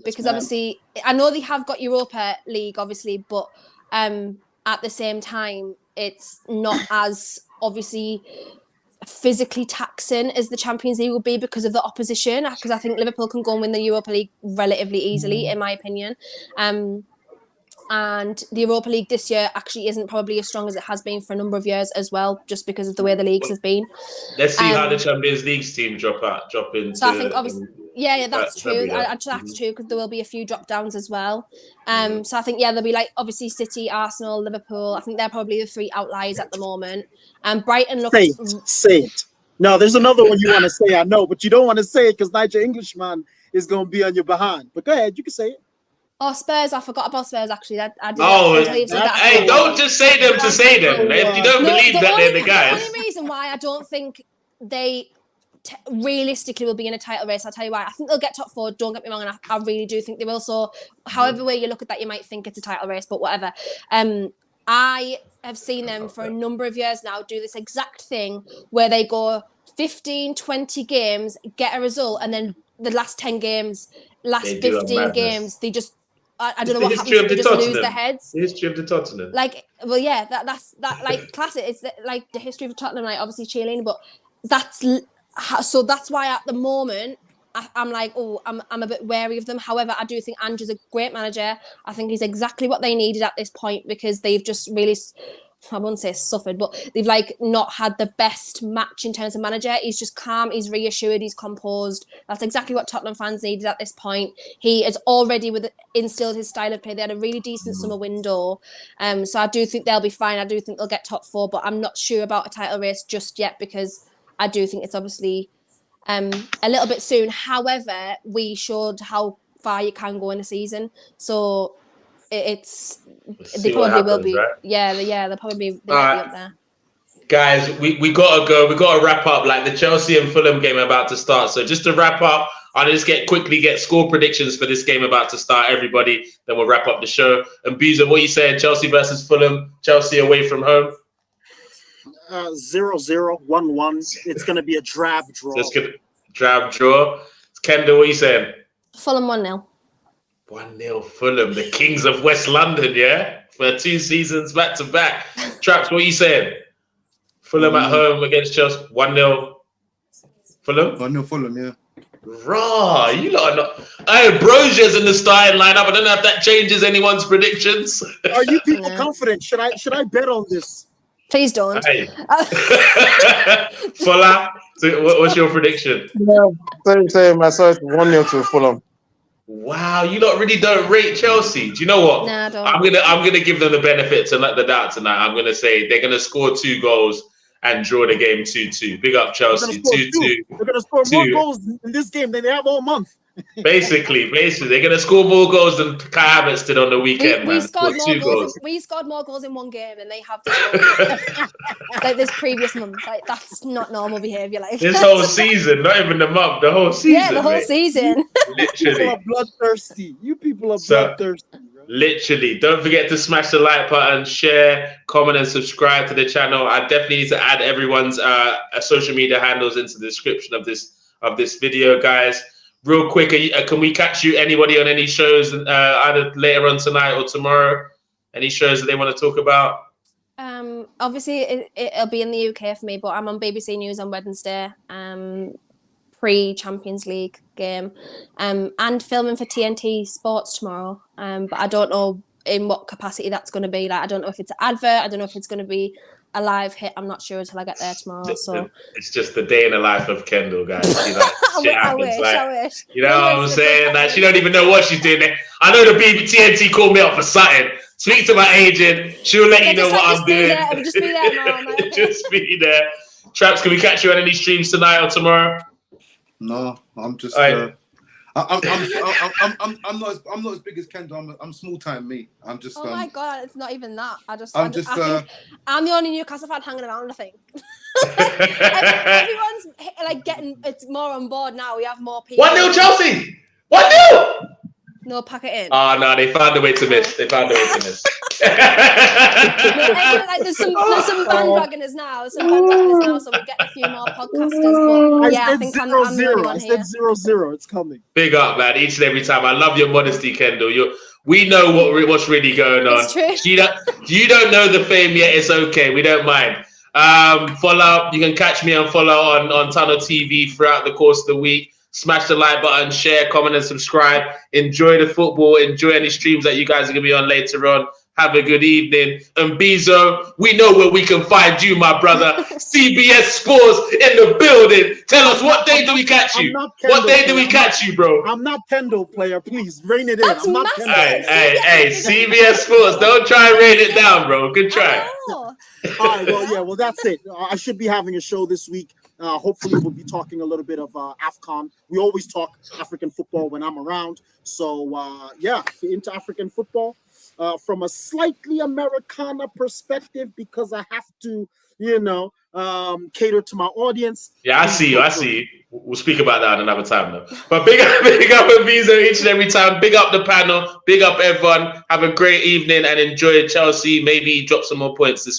Because obviously I know they have got Europa League, obviously, but at the same time, it's not as obviously physically taxing as the Champions League will be because of the opposition. Because I think Liverpool can go and win the Europa League relatively easily, in my opinion. And the Europa League this year actually isn't probably as strong as it has been for a number of years as well, just because of the way the leagues have been. Let's see how the Champions League team drop into. So I think obviously, yeah, that's true. That's true, because there will be a few drop downs as well. So I think there'll be like obviously City, Arsenal, Liverpool. I think they're probably the 3 outliers at the moment. Brighton looks. Say it. No, there's another one you want to say. I know, but you don't want to say it because Niger Englishman is going to be on your behind. But go ahead, you can say it. Oh, Spurs! I forgot about Spurs. Actually, I did. Hey, don't just say them to say them. If you don't believe that they're the guys. The only reason why I don't think they realistically will be in a title race, I'll tell you why. I think they'll get top 4. Don't get me wrong, and I really do think they will. So, however way you look at that, you might think it's a title race, but whatever. I have seen them for a number of years now do this exact thing where they go 15, 20 games, get a result, and then the last 10 games, last 15 games, they just. I don't know what happens. They just lose their heads. The history of the Tottenham. Like, well, yeah, that's like classic. It's like the history of Tottenham, like obviously cheerleading, but that's why at the moment I'm like, I'm a bit wary of them. However, I do think Andrew's a great manager. I think he's exactly what they needed at this point, because they've just really, I wouldn't say suffered, but they've like not had the best match in terms of manager. He's just calm, he's reassured, he's composed. That's exactly what Tottenham fans needed at this point. He has already instilled his style of play. They had a really decent summer window. So I do think they'll be fine. I do think they'll get top 4, but I'm not sure about a title race just yet, because I do think it's obviously a little bit soon. However, we showed how far you can go in a season. So they probably will be. Right? Yeah, they'll probably be up there. Guys, we gotta go. We gotta wrap up. Like the Chelsea and Fulham game about to start. So just to wrap up, I'll just get score predictions for this game about to start. Everybody, then we'll wrap up the show. And Buza, what are you saying? Chelsea versus Fulham. Chelsea away from home. 0-0, 1-1. It's gonna be a drab draw. So it's gonna drab draw. Kendall, what are you saying? Fulham 1-0. 1-0 Fulham, the Kings of West London, yeah? For 2 seasons back to back. Traps, what are you saying? Fulham at home against Chelsea, 1-0 Fulham? 1-0 Fulham, yeah. Raw, you lot are not. Oh, Brozier's in the starting lineup. I don't know if that changes anyone's predictions. Are you people confident? Should I bet on this? Please don't. Hey. Fulham, so what's your prediction? Same. I saw it 1-0 to Fulham. Wow, you lot really don't rate Chelsea. Do you know what? No, I don't. I'm gonna give them the benefit to the doubt tonight. I'm gonna say they're gonna score 2 goals and draw the game 2-2. Big up Chelsea, 2-2. They're gonna score more goals in this game than they have all month. Basically, they're gonna score more goals than Kai Havertz did on the weekend. We scored more goals in one game than they have like this previous month. Like that's not normal behaviour. Like this whole season, not even the month, the whole season. Yeah, the whole season. Literally, you people are bloodthirsty. You people are bloodthirsty. Literally, don't forget to smash the like button, share, comment, and subscribe to the channel. I definitely need to add everyone's social media handles into the description of this video, guys. Real quick, can we catch you, anybody, on any shows either later on tonight or tomorrow? Any shows that they want to talk about? Obviously, it'll be in the UK for me, but I'm on BBC News on Wednesday, pre-Champions League game, and filming for TNT Sports tomorrow. But I don't know in what capacity that's going to be. Like, I don't know if it's an advert. I don't know if it's going to be a live hit. I'm not sure until I get there tomorrow. So it's just the day in the life of Kendall, guys. You know, I wish. You know what I'm saying? Like, she don't even know what she's doing there. I know the TNT called me up for something. Speak to my agent. She'll let you know what I'm doing. Just be there, Mom. Just be there. Traps, can we catch you on any streams tonight or tomorrow? No, I'm just. I'm not as big as Kendall. I'm small time me. I'm just. Oh my god, it's not even that. I think I'm the only Newcastle fan hanging around. I think everyone's like it's more on board now. We have more people. 1-0 Chelsea. 1-0. No, pack it in. Oh no, they found a way to miss. There's some bandwagoners now. So we get a few more podcasters. But yeah, I think I'm the only one here. I said 0-0. It's coming. Big up, man. Each and every time. I love your modesty, Kendall. We know what's really going on. It's true. You don't know the fame yet. It's okay. We don't mind. Follow. You can catch me and follow on Tunnel TV throughout the course of the week. Smash the like button, share, comment, and subscribe. Enjoy the football. Enjoy any streams that you guys are going to be on later on. Have a good evening. And Bizo, we know where we can find you, my brother. CBS Sports in the building. Tell us, what day do we catch you? What day do we catch you, bro? I'm not Kendall, player. Please, rein it in. That's I'm not massive. Kendall. Hey, CBS Sports. Don't try and rain it down, bro. Good try. Oh. All right, well, that's it. I should be having a show this week. Hopefully, we'll be talking a little bit of AFCON. We always talk African football when I'm around. So, if you're into African football, from a slightly Americana perspective, because I have to, cater to my audience. Yeah, I see you. We'll speak about that another time, though. But big up Visa each and every time. Big up the panel. Big up everyone. Have a great evening and enjoy Chelsea. Maybe drop some more points this week.